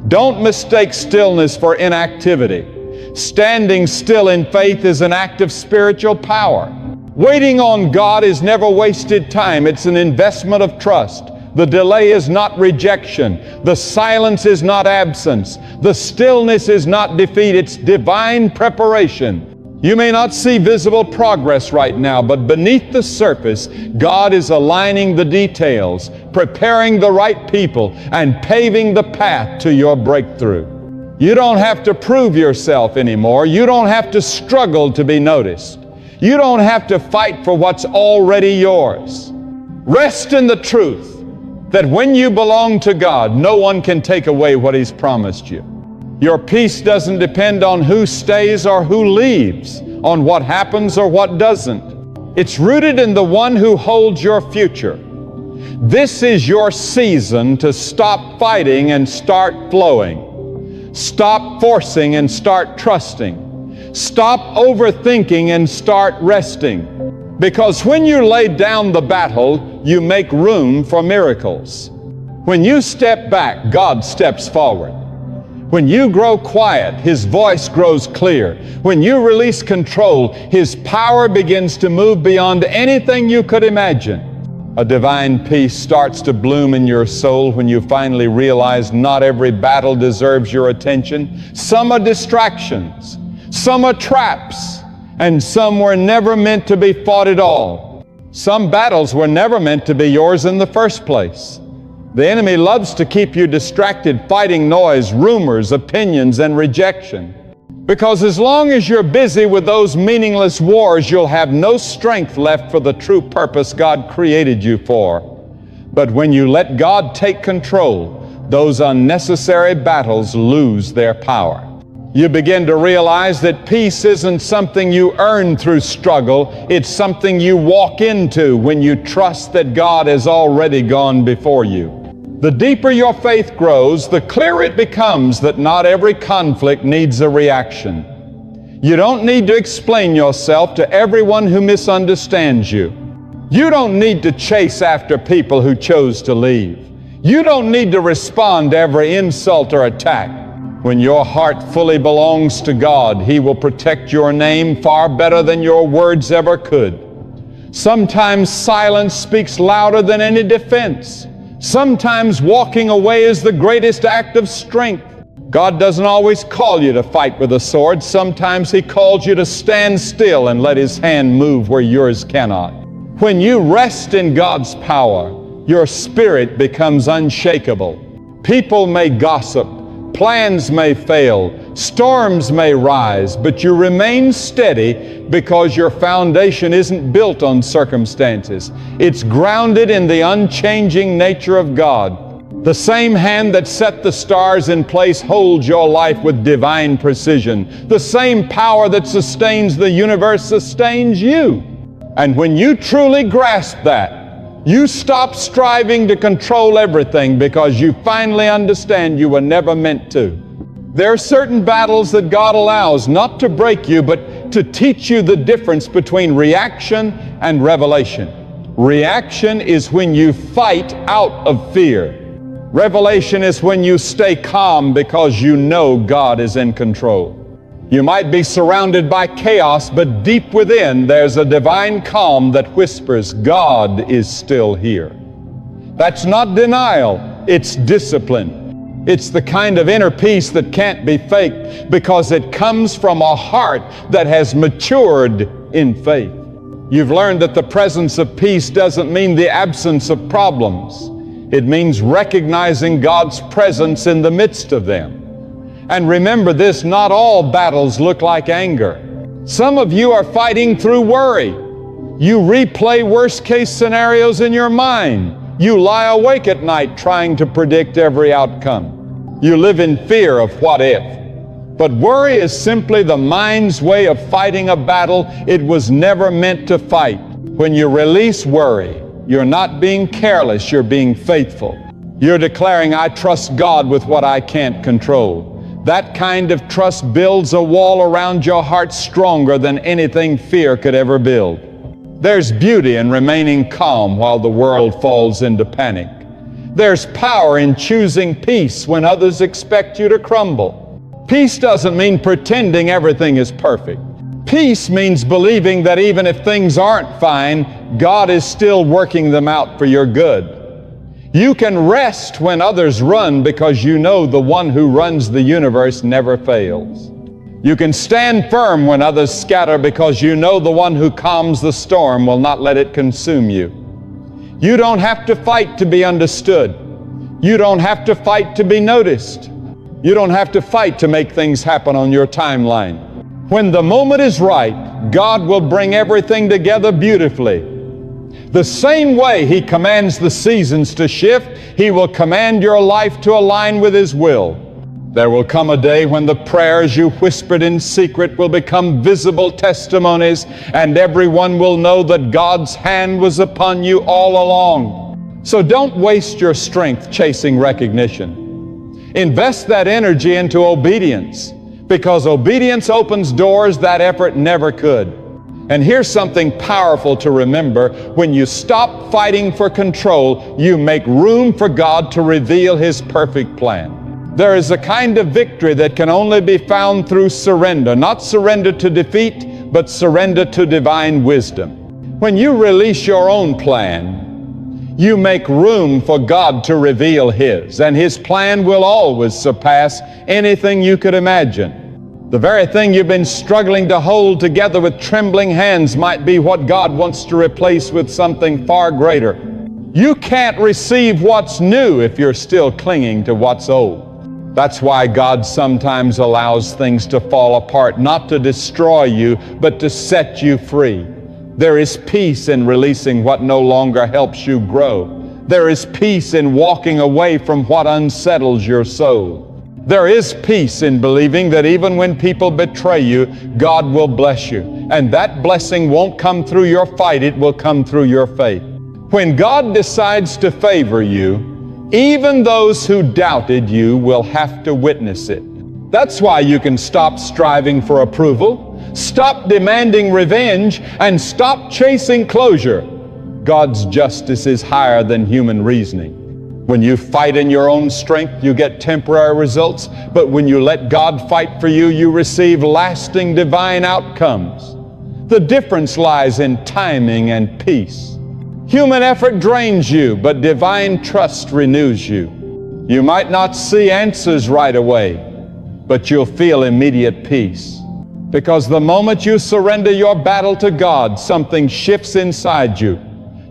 Don't mistake stillness for inactivity. Standing still in faith is an act of spiritual power. Waiting on God is never wasted time. It's an investment of trust. The delay is not rejection. The silence is not absence. The stillness is not defeat. It's divine preparation. You may not see visible progress right now, but beneath the surface, God is aligning the details, preparing the right people, and paving the path to your breakthrough. You don't have to prove yourself anymore. You don't have to struggle to be noticed. You don't have to fight for what's already yours. Rest in the truth that when you belong to God, no one can take away what He's promised you. Your peace doesn't depend on who stays or who leaves, on what happens or what doesn't. It's rooted in the one who holds your future. This is your season to stop fighting and start flowing. Stop forcing and start trusting. Stop overthinking and start resting. Because when you lay down the battle, you make room for miracles. When you step back, God steps forward. When you grow quiet, His voice grows clear. When you release control, His power begins to move beyond anything you could imagine. A divine peace starts to bloom in your soul when you finally realize not every battle deserves your attention. Some are distractions, some are traps, and some were never meant to be fought at all. Some battles were never meant to be yours in the first place. The enemy loves to keep you distracted, fighting noise, rumors, opinions, and rejection. Because as long as you're busy with those meaningless wars, you'll have no strength left for the true purpose God created you for. But when you let God take control, those unnecessary battles lose their power. You begin to realize that peace isn't something you earn through struggle. It's something you walk into when you trust that God has already gone before you. The deeper your faith grows, the clearer it becomes that not every conflict needs a reaction. You don't need to explain yourself to everyone who misunderstands you. You don't need to chase after people who chose to leave. You don't need to respond to every insult or attack. When your heart fully belongs to God, He will protect your name far better than your words ever could. Sometimes silence speaks louder than any defense. Sometimes walking away is the greatest act of strength. God doesn't always call you to fight with a sword. Sometimes He calls you to stand still and let His hand move where yours cannot. When you rest in God's power, your spirit becomes unshakable. People may gossip, plans may fail, storms may rise, but you remain steady because your foundation isn't built on circumstances. It's grounded in the unchanging nature of God. The same hand that set the stars in place holds your life with divine precision. The same power that sustains the universe sustains you. And when you truly grasp that, you stop striving to control everything because you finally understand you were never meant to. There are certain battles that God allows not to break you, but to teach you the difference between reaction and revelation. Reaction is when you fight out of fear. Revelation is when you stay calm because you know God is in control. You might be surrounded by chaos, but deep within there's a divine calm that whispers, God is still here. That's not denial, it's discipline. It's the kind of inner peace that can't be faked because it comes from a heart that has matured in faith. You've learned that the presence of peace doesn't mean the absence of problems. It means recognizing God's presence in the midst of them. And remember this, not all battles look like anger. Some of you are fighting through worry. You replay worst-case scenarios in your mind. You lie awake at night trying to predict every outcome. You live in fear of what if. But worry is simply the mind's way of fighting a battle it was never meant to fight. When you release worry, you're not being careless, you're being faithful. You're declaring, I trust God with what I can't control. That kind of trust builds a wall around your heart stronger than anything fear could ever build. There's beauty in remaining calm while the world falls into panic. There's power in choosing peace when others expect you to crumble. Peace doesn't mean pretending everything is perfect. Peace means believing that even if things aren't fine, God is still working them out for your good. You can rest when others run because you know the one who runs the universe never fails. You can stand firm when others scatter because you know the one who calms the storm will not let it consume you. You don't have to fight to be understood. You don't have to fight to be noticed. You don't have to fight to make things happen on your timeline. When the moment is right, God will bring everything together beautifully. The same way He commands the seasons to shift, He will command your life to align with His will. There will come a day when the prayers you whispered in secret will become visible testimonies, and everyone will know that God's hand was upon you all along. So don't waste your strength chasing recognition. Invest that energy into obedience, because obedience opens doors that effort never could. And here's something powerful to remember. When you stop fighting for control, you make room for God to reveal His perfect plan. There is a kind of victory that can only be found through surrender, not surrender to defeat, but surrender to divine wisdom. When you release your own plan, you make room for God to reveal His, and His plan will always surpass anything you could imagine. The very thing you've been struggling to hold together with trembling hands might be what God wants to replace with something far greater. You can't receive what's new if you're still clinging to what's old. That's why God sometimes allows things to fall apart, not to destroy you, but to set you free. There is peace in releasing what no longer helps you grow. There is peace in walking away from what unsettles your soul. There is peace in believing that even when people betray you, God will bless you. And that blessing won't come through your fight, it will come through your faith. When God decides to favor you, even those who doubted you will have to witness it. That's why you can stop striving for approval, stop demanding revenge, and stop chasing closure. God's justice is higher than human reasoning. When you fight in your own strength, you get temporary results, but when you let God fight for you, you receive lasting divine outcomes. The difference lies in timing and peace. Human effort drains you, but divine trust renews you. You might not see answers right away, but you'll feel immediate peace. Because the moment you surrender your battle to God, something shifts inside you.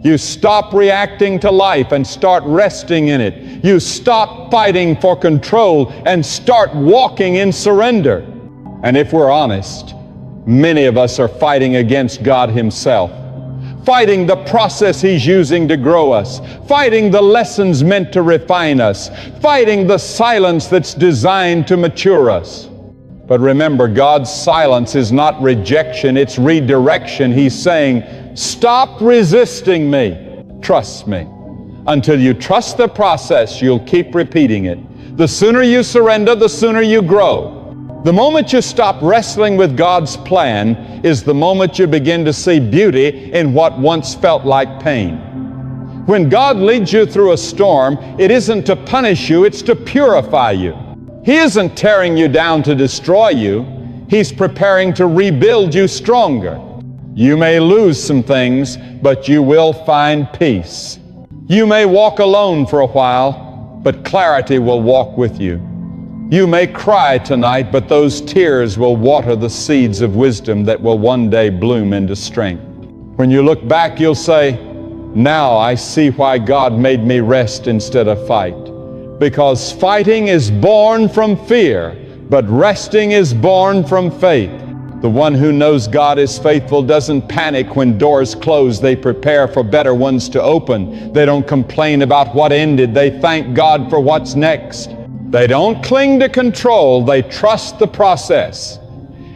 You stop reacting to life and start resting in it. You stop fighting for control and start walking in surrender. And if we're honest, many of us are fighting against God Himself, fighting the process He's using to grow us, fighting the lessons meant to refine us, fighting the silence that's designed to mature us. But remember, God's silence is not rejection, it's redirection. He's saying, stop resisting me, trust me. Until you trust the process, you'll keep repeating it. The sooner you surrender, the sooner you grow. The moment you stop wrestling with God's plan is the moment you begin to see beauty in what once felt like pain. When God leads you through a storm, it isn't to punish you, it's to purify you. He isn't tearing you down to destroy you. He's preparing to rebuild you stronger. You may lose some things, but you will find peace. You may walk alone for a while, but clarity will walk with you. You may cry tonight, but those tears will water the seeds of wisdom that will one day bloom into strength. When you look back, you'll say, now I see why God made me rest instead of fight. Because fighting is born from fear, but resting is born from faith. The one who knows God is faithful doesn't panic when doors close. They prepare for better ones to open. They don't complain about what ended. They thank God for what's next. They don't cling to control. They trust the process.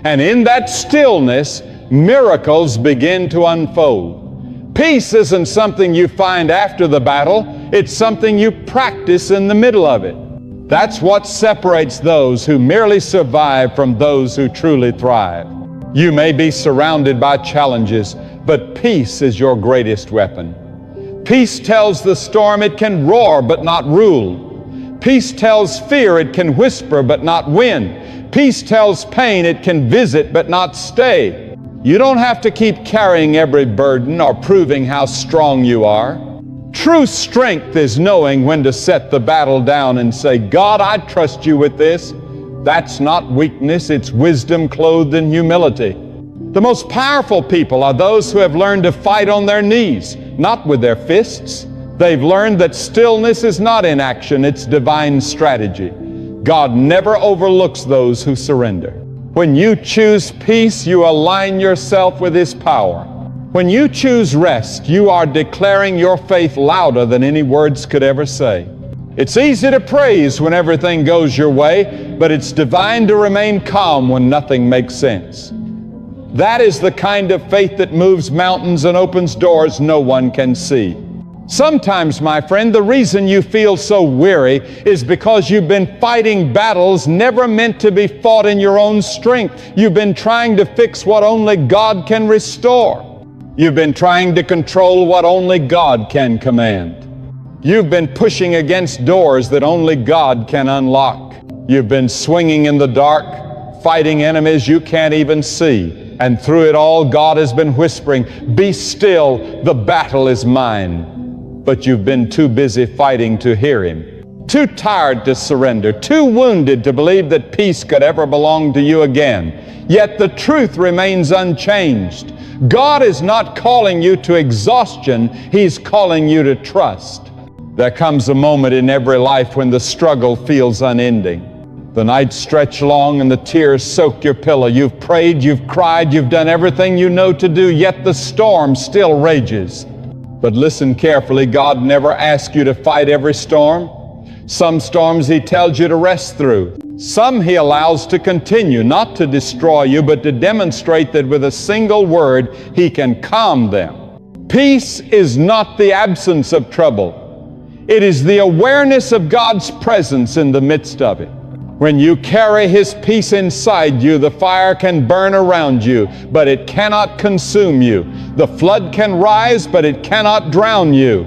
And in that stillness, miracles begin to unfold. Peace isn't something you find after the battle. It's something you practice in the middle of it. That's what separates those who merely survive from those who truly thrive. You may be surrounded by challenges, but peace is your greatest weapon. Peace tells the storm it can roar but not rule. Peace tells fear it can whisper but not win. Peace tells pain it can visit but not stay. You don't have to keep carrying every burden or proving how strong you are. True strength is knowing when to set the battle down and say, God, I trust you with this. That's not weakness, it's wisdom clothed in humility. The most powerful people are those who have learned to fight on their knees, not with their fists. They've learned that stillness is not inaction, it's divine strategy. God never overlooks those who surrender. When you choose peace, you align yourself with His power. When you choose rest, you are declaring your faith louder than any words could ever say. It's easy to praise when everything goes your way, but it's divine to remain calm when nothing makes sense. That is the kind of faith that moves mountains and opens doors no one can see. Sometimes, my friend, the reason you feel so weary is because you've been fighting battles never meant to be fought in your own strength. You've been trying to fix what only God can restore. You've been trying to control what only God can command. You've been pushing against doors that only God can unlock. You've been swinging in the dark, fighting enemies you can't even see. And through it all, God has been whispering, be still, the battle is mine. But you've been too busy fighting to hear Him. Too tired to surrender, too wounded to believe that peace could ever belong to you again. Yet the truth remains unchanged. God is not calling you to exhaustion, He's calling you to trust. There comes a moment in every life when the struggle feels unending. The nights stretch long and the tears soak your pillow. You've prayed, you've cried, you've done everything you know to do, yet the storm still rages. But listen carefully, God never asks you to fight every storm. Some storms He tells you to rest through. Some He allows to continue, not to destroy you, but to demonstrate that with a single word, He can calm them. Peace is not the absence of trouble. It is the awareness of God's presence in the midst of it. When you carry His peace inside you, the fire can burn around you, but it cannot consume you. The flood can rise, but it cannot drown you.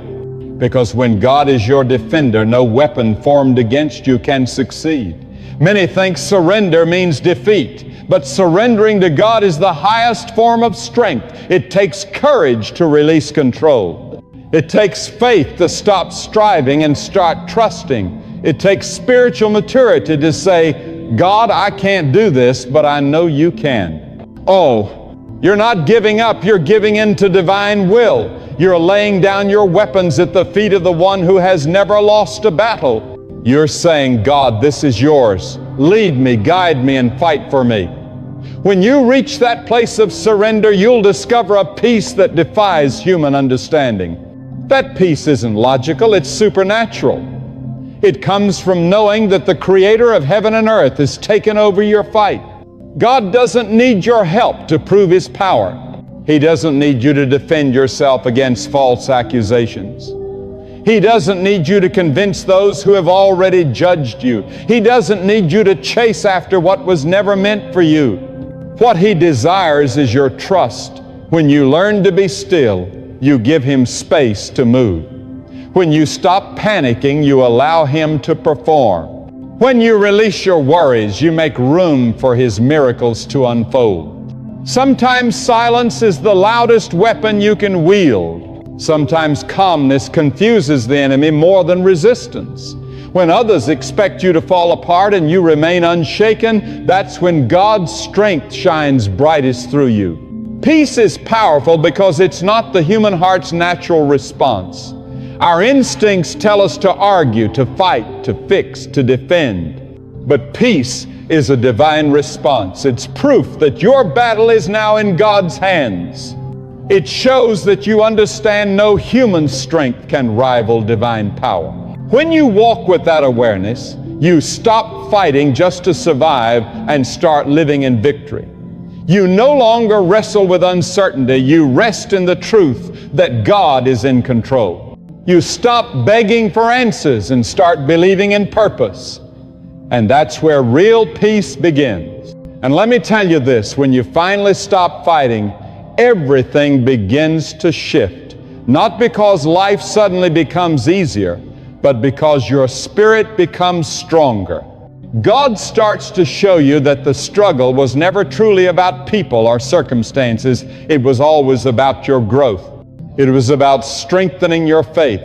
Because when God is your defender, no weapon formed against you can succeed. Many think surrender means defeat, but surrendering to God is the highest form of strength. It takes courage to release control. It takes faith to stop striving and start trusting. It takes spiritual maturity to say, God, I can't do this, but I know you can. Oh, you're not giving up, you're giving in to divine will. You're laying down your weapons at the feet of the one who has never lost a battle. You're saying, God, this is yours. Lead me, guide me, and fight for me. When you reach that place of surrender, you'll discover a peace that defies human understanding. That peace isn't logical, it's supernatural. It comes from knowing that the Creator of heaven and earth has taken over your fight. God doesn't need your help to prove His power. He doesn't need you to defend yourself against false accusations. He doesn't need you to convince those who have already judged you. He doesn't need you to chase after what was never meant for you. What He desires is your trust. When you learn to be still, you give Him space to move. When you stop panicking, you allow Him to perform. When you release your worries, you make room for His miracles to unfold. Sometimes silence is the loudest weapon you can wield. Sometimes calmness confuses the enemy more than resistance. When others expect you to fall apart and you remain unshaken, that's when God's strength shines brightest through you. Peace is powerful because it's not the human heart's natural response. Our instincts tell us to argue, to fight, to fix, to defend. But peace is a divine response. It's proof that your battle is now in God's hands. It shows that you understand no human strength can rival divine power. When you walk with that awareness, you stop fighting just to survive and start living in victory. You no longer wrestle with uncertainty. You rest in the truth that God is in control. You stop begging for answers and start believing in purpose. And that's where real peace begins. And let me tell you this, when you finally stop fighting, everything begins to shift. Not because life suddenly becomes easier, but because your spirit becomes stronger. God starts to show you that the struggle was never truly about people or circumstances. It was always about your growth. It was about strengthening your faith,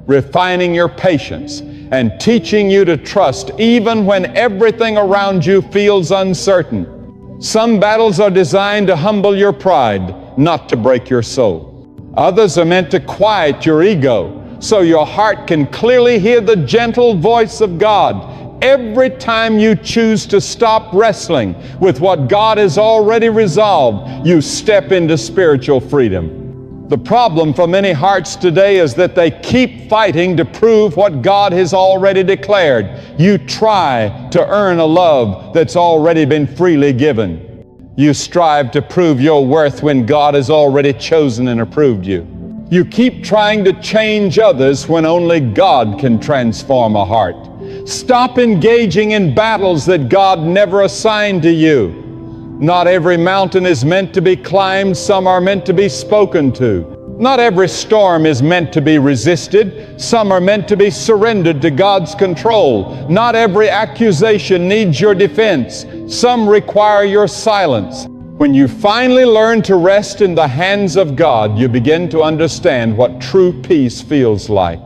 refining your patience, and teaching you to trust even when everything around you feels uncertain. Some battles are designed to humble your pride, not to break your soul. Others are meant to quiet your ego, so your heart can clearly hear the gentle voice of God. Every time you choose to stop wrestling with what God has already resolved, you step into spiritual freedom. The problem for many hearts today is that they keep fighting to prove what God has already declared. You try to earn a love that's already been freely given. You strive to prove your worth when God has already chosen and approved you. You keep trying to change others when only God can transform a heart. Stop engaging in battles that God never assigned to you. Not every mountain is meant to be climbed. Some are meant to be spoken to. Not every storm is meant to be resisted. Some are meant to be surrendered to God's control. Not every accusation needs your defense. Some require your silence. When you finally learn to rest in the hands of God, you begin to understand what true peace feels like.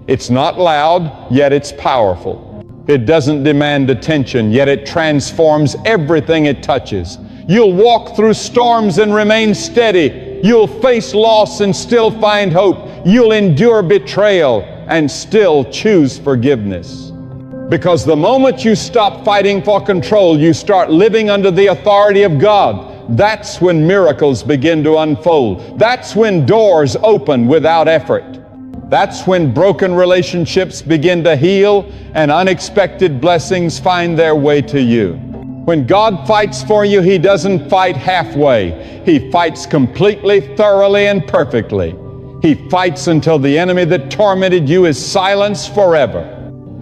It's not loud, yet it's powerful. It doesn't demand attention, yet it transforms everything it touches. You'll walk through storms and remain steady. You'll face loss and still find hope. You'll endure betrayal and still choose forgiveness. Because the moment you stop fighting for control, you start living under the authority of God. That's when miracles begin to unfold. That's when doors open without effort. That's when broken relationships begin to heal and unexpected blessings find their way to you. When God fights for you, He doesn't fight halfway. He fights completely, thoroughly, and perfectly. He fights until the enemy that tormented you is silenced forever.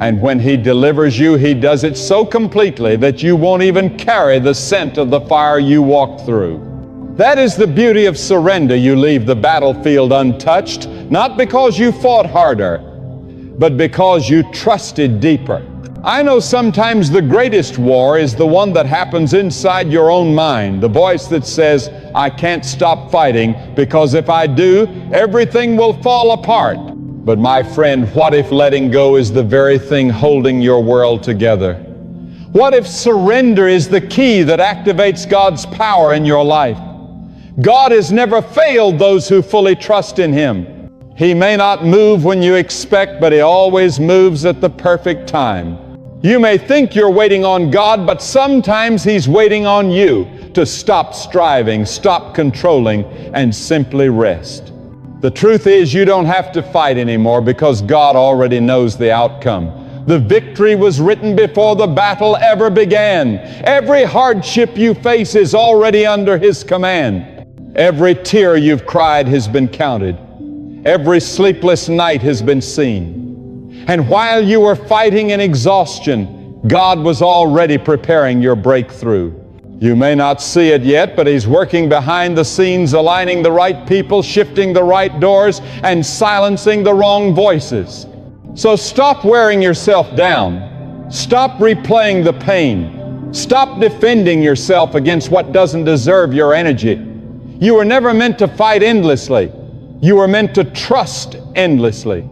And when He delivers you, He does it so completely that you won't even carry the scent of the fire you walked through. That is the beauty of surrender. You leave the battlefield untouched, not because you fought harder, but because you trusted deeper. I know sometimes the greatest war is the one that happens inside your own mind, the voice that says, I can't stop fighting because if I do, everything will fall apart. But my friend, what if letting go is the very thing holding your world together? What if surrender is the key that activates God's power in your life? God has never failed those who fully trust in Him. He may not move when you expect, but He always moves at the perfect time. You may think you're waiting on God, but sometimes He's waiting on you to stop striving, stop controlling, and simply rest. The truth is, you don't have to fight anymore because God already knows the outcome. The victory was written before the battle ever began. Every hardship you face is already under His command. Every tear you've cried has been counted. Every sleepless night has been seen. And while you were fighting in exhaustion, God was already preparing your breakthrough. You may not see it yet, but He's working behind the scenes, aligning the right people, shifting the right doors, and silencing the wrong voices. So stop wearing yourself down. Stop replaying the pain. Stop defending yourself against what doesn't deserve your energy. You were never meant to fight endlessly. You were meant to trust endlessly.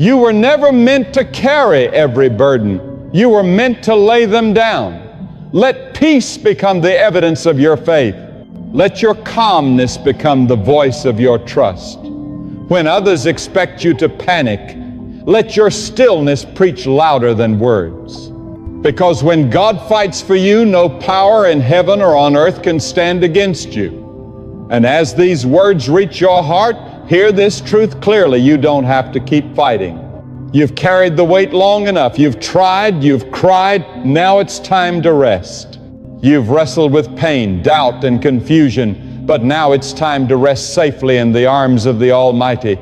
You were never meant to carry every burden. You were meant to lay them down. Let peace become the evidence of your faith. Let your calmness become the voice of your trust. When others expect you to panic, let your stillness preach louder than words. Because when God fights for you, no power in heaven or on earth can stand against you. And as these words reach your heart, hear this truth clearly: you don't have to keep fighting. You've carried the weight long enough. You've tried, you've cried. Now it's time to rest. You've wrestled with pain, doubt, and confusion, but now it's time to rest safely in the arms of the Almighty.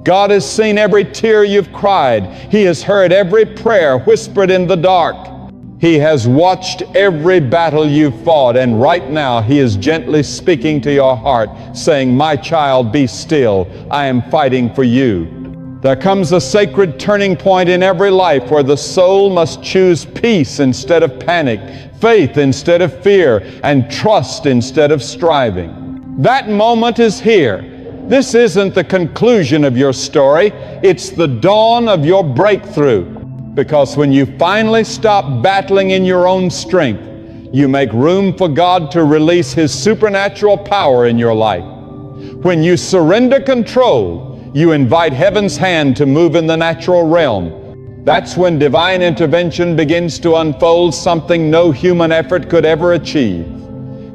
God has seen every tear you've cried. He has heard every prayer whispered in the dark. He has watched every battle you've fought, and right now He is gently speaking to your heart, saying, "My child, be still. I am fighting for you." There comes a sacred turning point in every life where the soul must choose peace instead of panic, faith instead of fear, and trust instead of striving. That moment is here. This isn't the conclusion of your story. It's the dawn of your breakthrough. Because when you finally stop battling in your own strength, you make room for God to release His supernatural power in your life. When you surrender control, you invite heaven's hand to move in the natural realm. That's when divine intervention begins to unfold, something no human effort could ever achieve.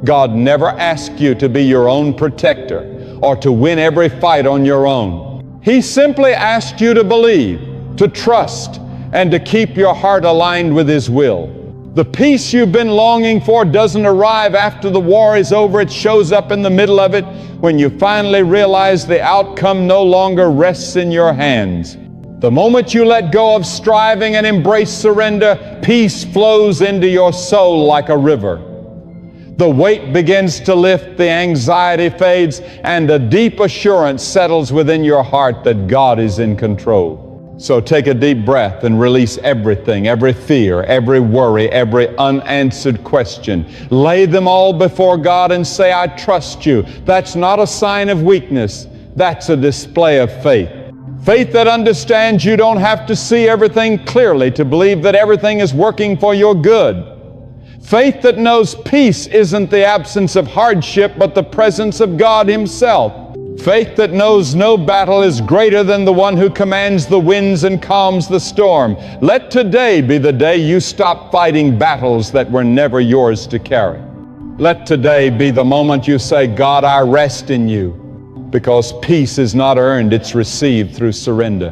God never asked you to be your own protector or to win every fight on your own. He simply asked you to believe, to trust, and to keep your heart aligned with His will. The peace you've been longing for doesn't arrive after the war is over. It shows up in the middle of it when you finally realize the outcome no longer rests in your hands. The moment you let go of striving and embrace surrender, peace flows into your soul like a river. The weight begins to lift, the anxiety fades, and a deep assurance settles within your heart that God is in control. So take a deep breath and release everything, every fear, every worry, every unanswered question. Lay them all before God and say, "I trust you." That's not a sign of weakness. That's a display of faith. Faith that understands you don't have to see everything clearly to believe that everything is working for your good. Faith that knows peace isn't the absence of hardship, but the presence of God Himself. Faith that knows no battle is greater than the one who commands the winds and calms the storm. Let today be the day you stop fighting battles that were never yours to carry. Let today be the moment you say, "God, I rest in you," because peace is not earned, it's received through surrender.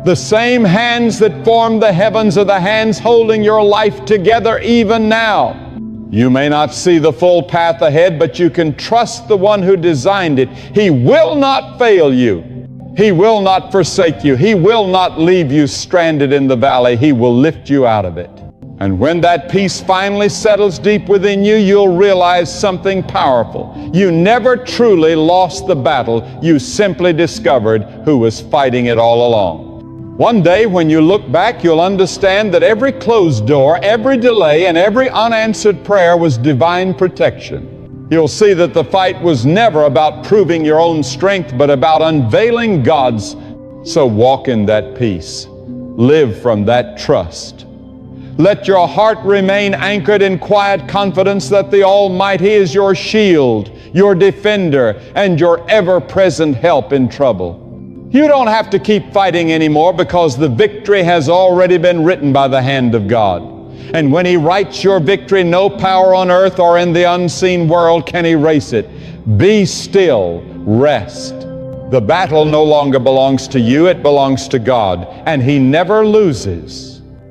The same hands that formed the heavens are the hands holding your life together even now. You may not see the full path ahead, but you can trust the one who designed it. He will not fail you. He will not forsake you. He will not leave you stranded in the valley. He will lift you out of it. And when that peace finally settles deep within you, you'll realize something powerful. You never truly lost the battle. You simply discovered who was fighting it all along. One day when you look back, you'll understand that every closed door, every delay, and every unanswered prayer was divine protection. You'll see that the fight was never about proving your own strength, but about unveiling God's. So walk in that peace. Live from that trust. Let your heart remain anchored in quiet confidence that the Almighty is your shield, your defender, and your ever-present help in trouble. You don't have to keep fighting anymore because the victory has already been written by the hand of God. And when He writes your victory, no power on earth or in the unseen world can erase it. Be still, rest. The battle no longer belongs to you, it belongs to God, and He never loses.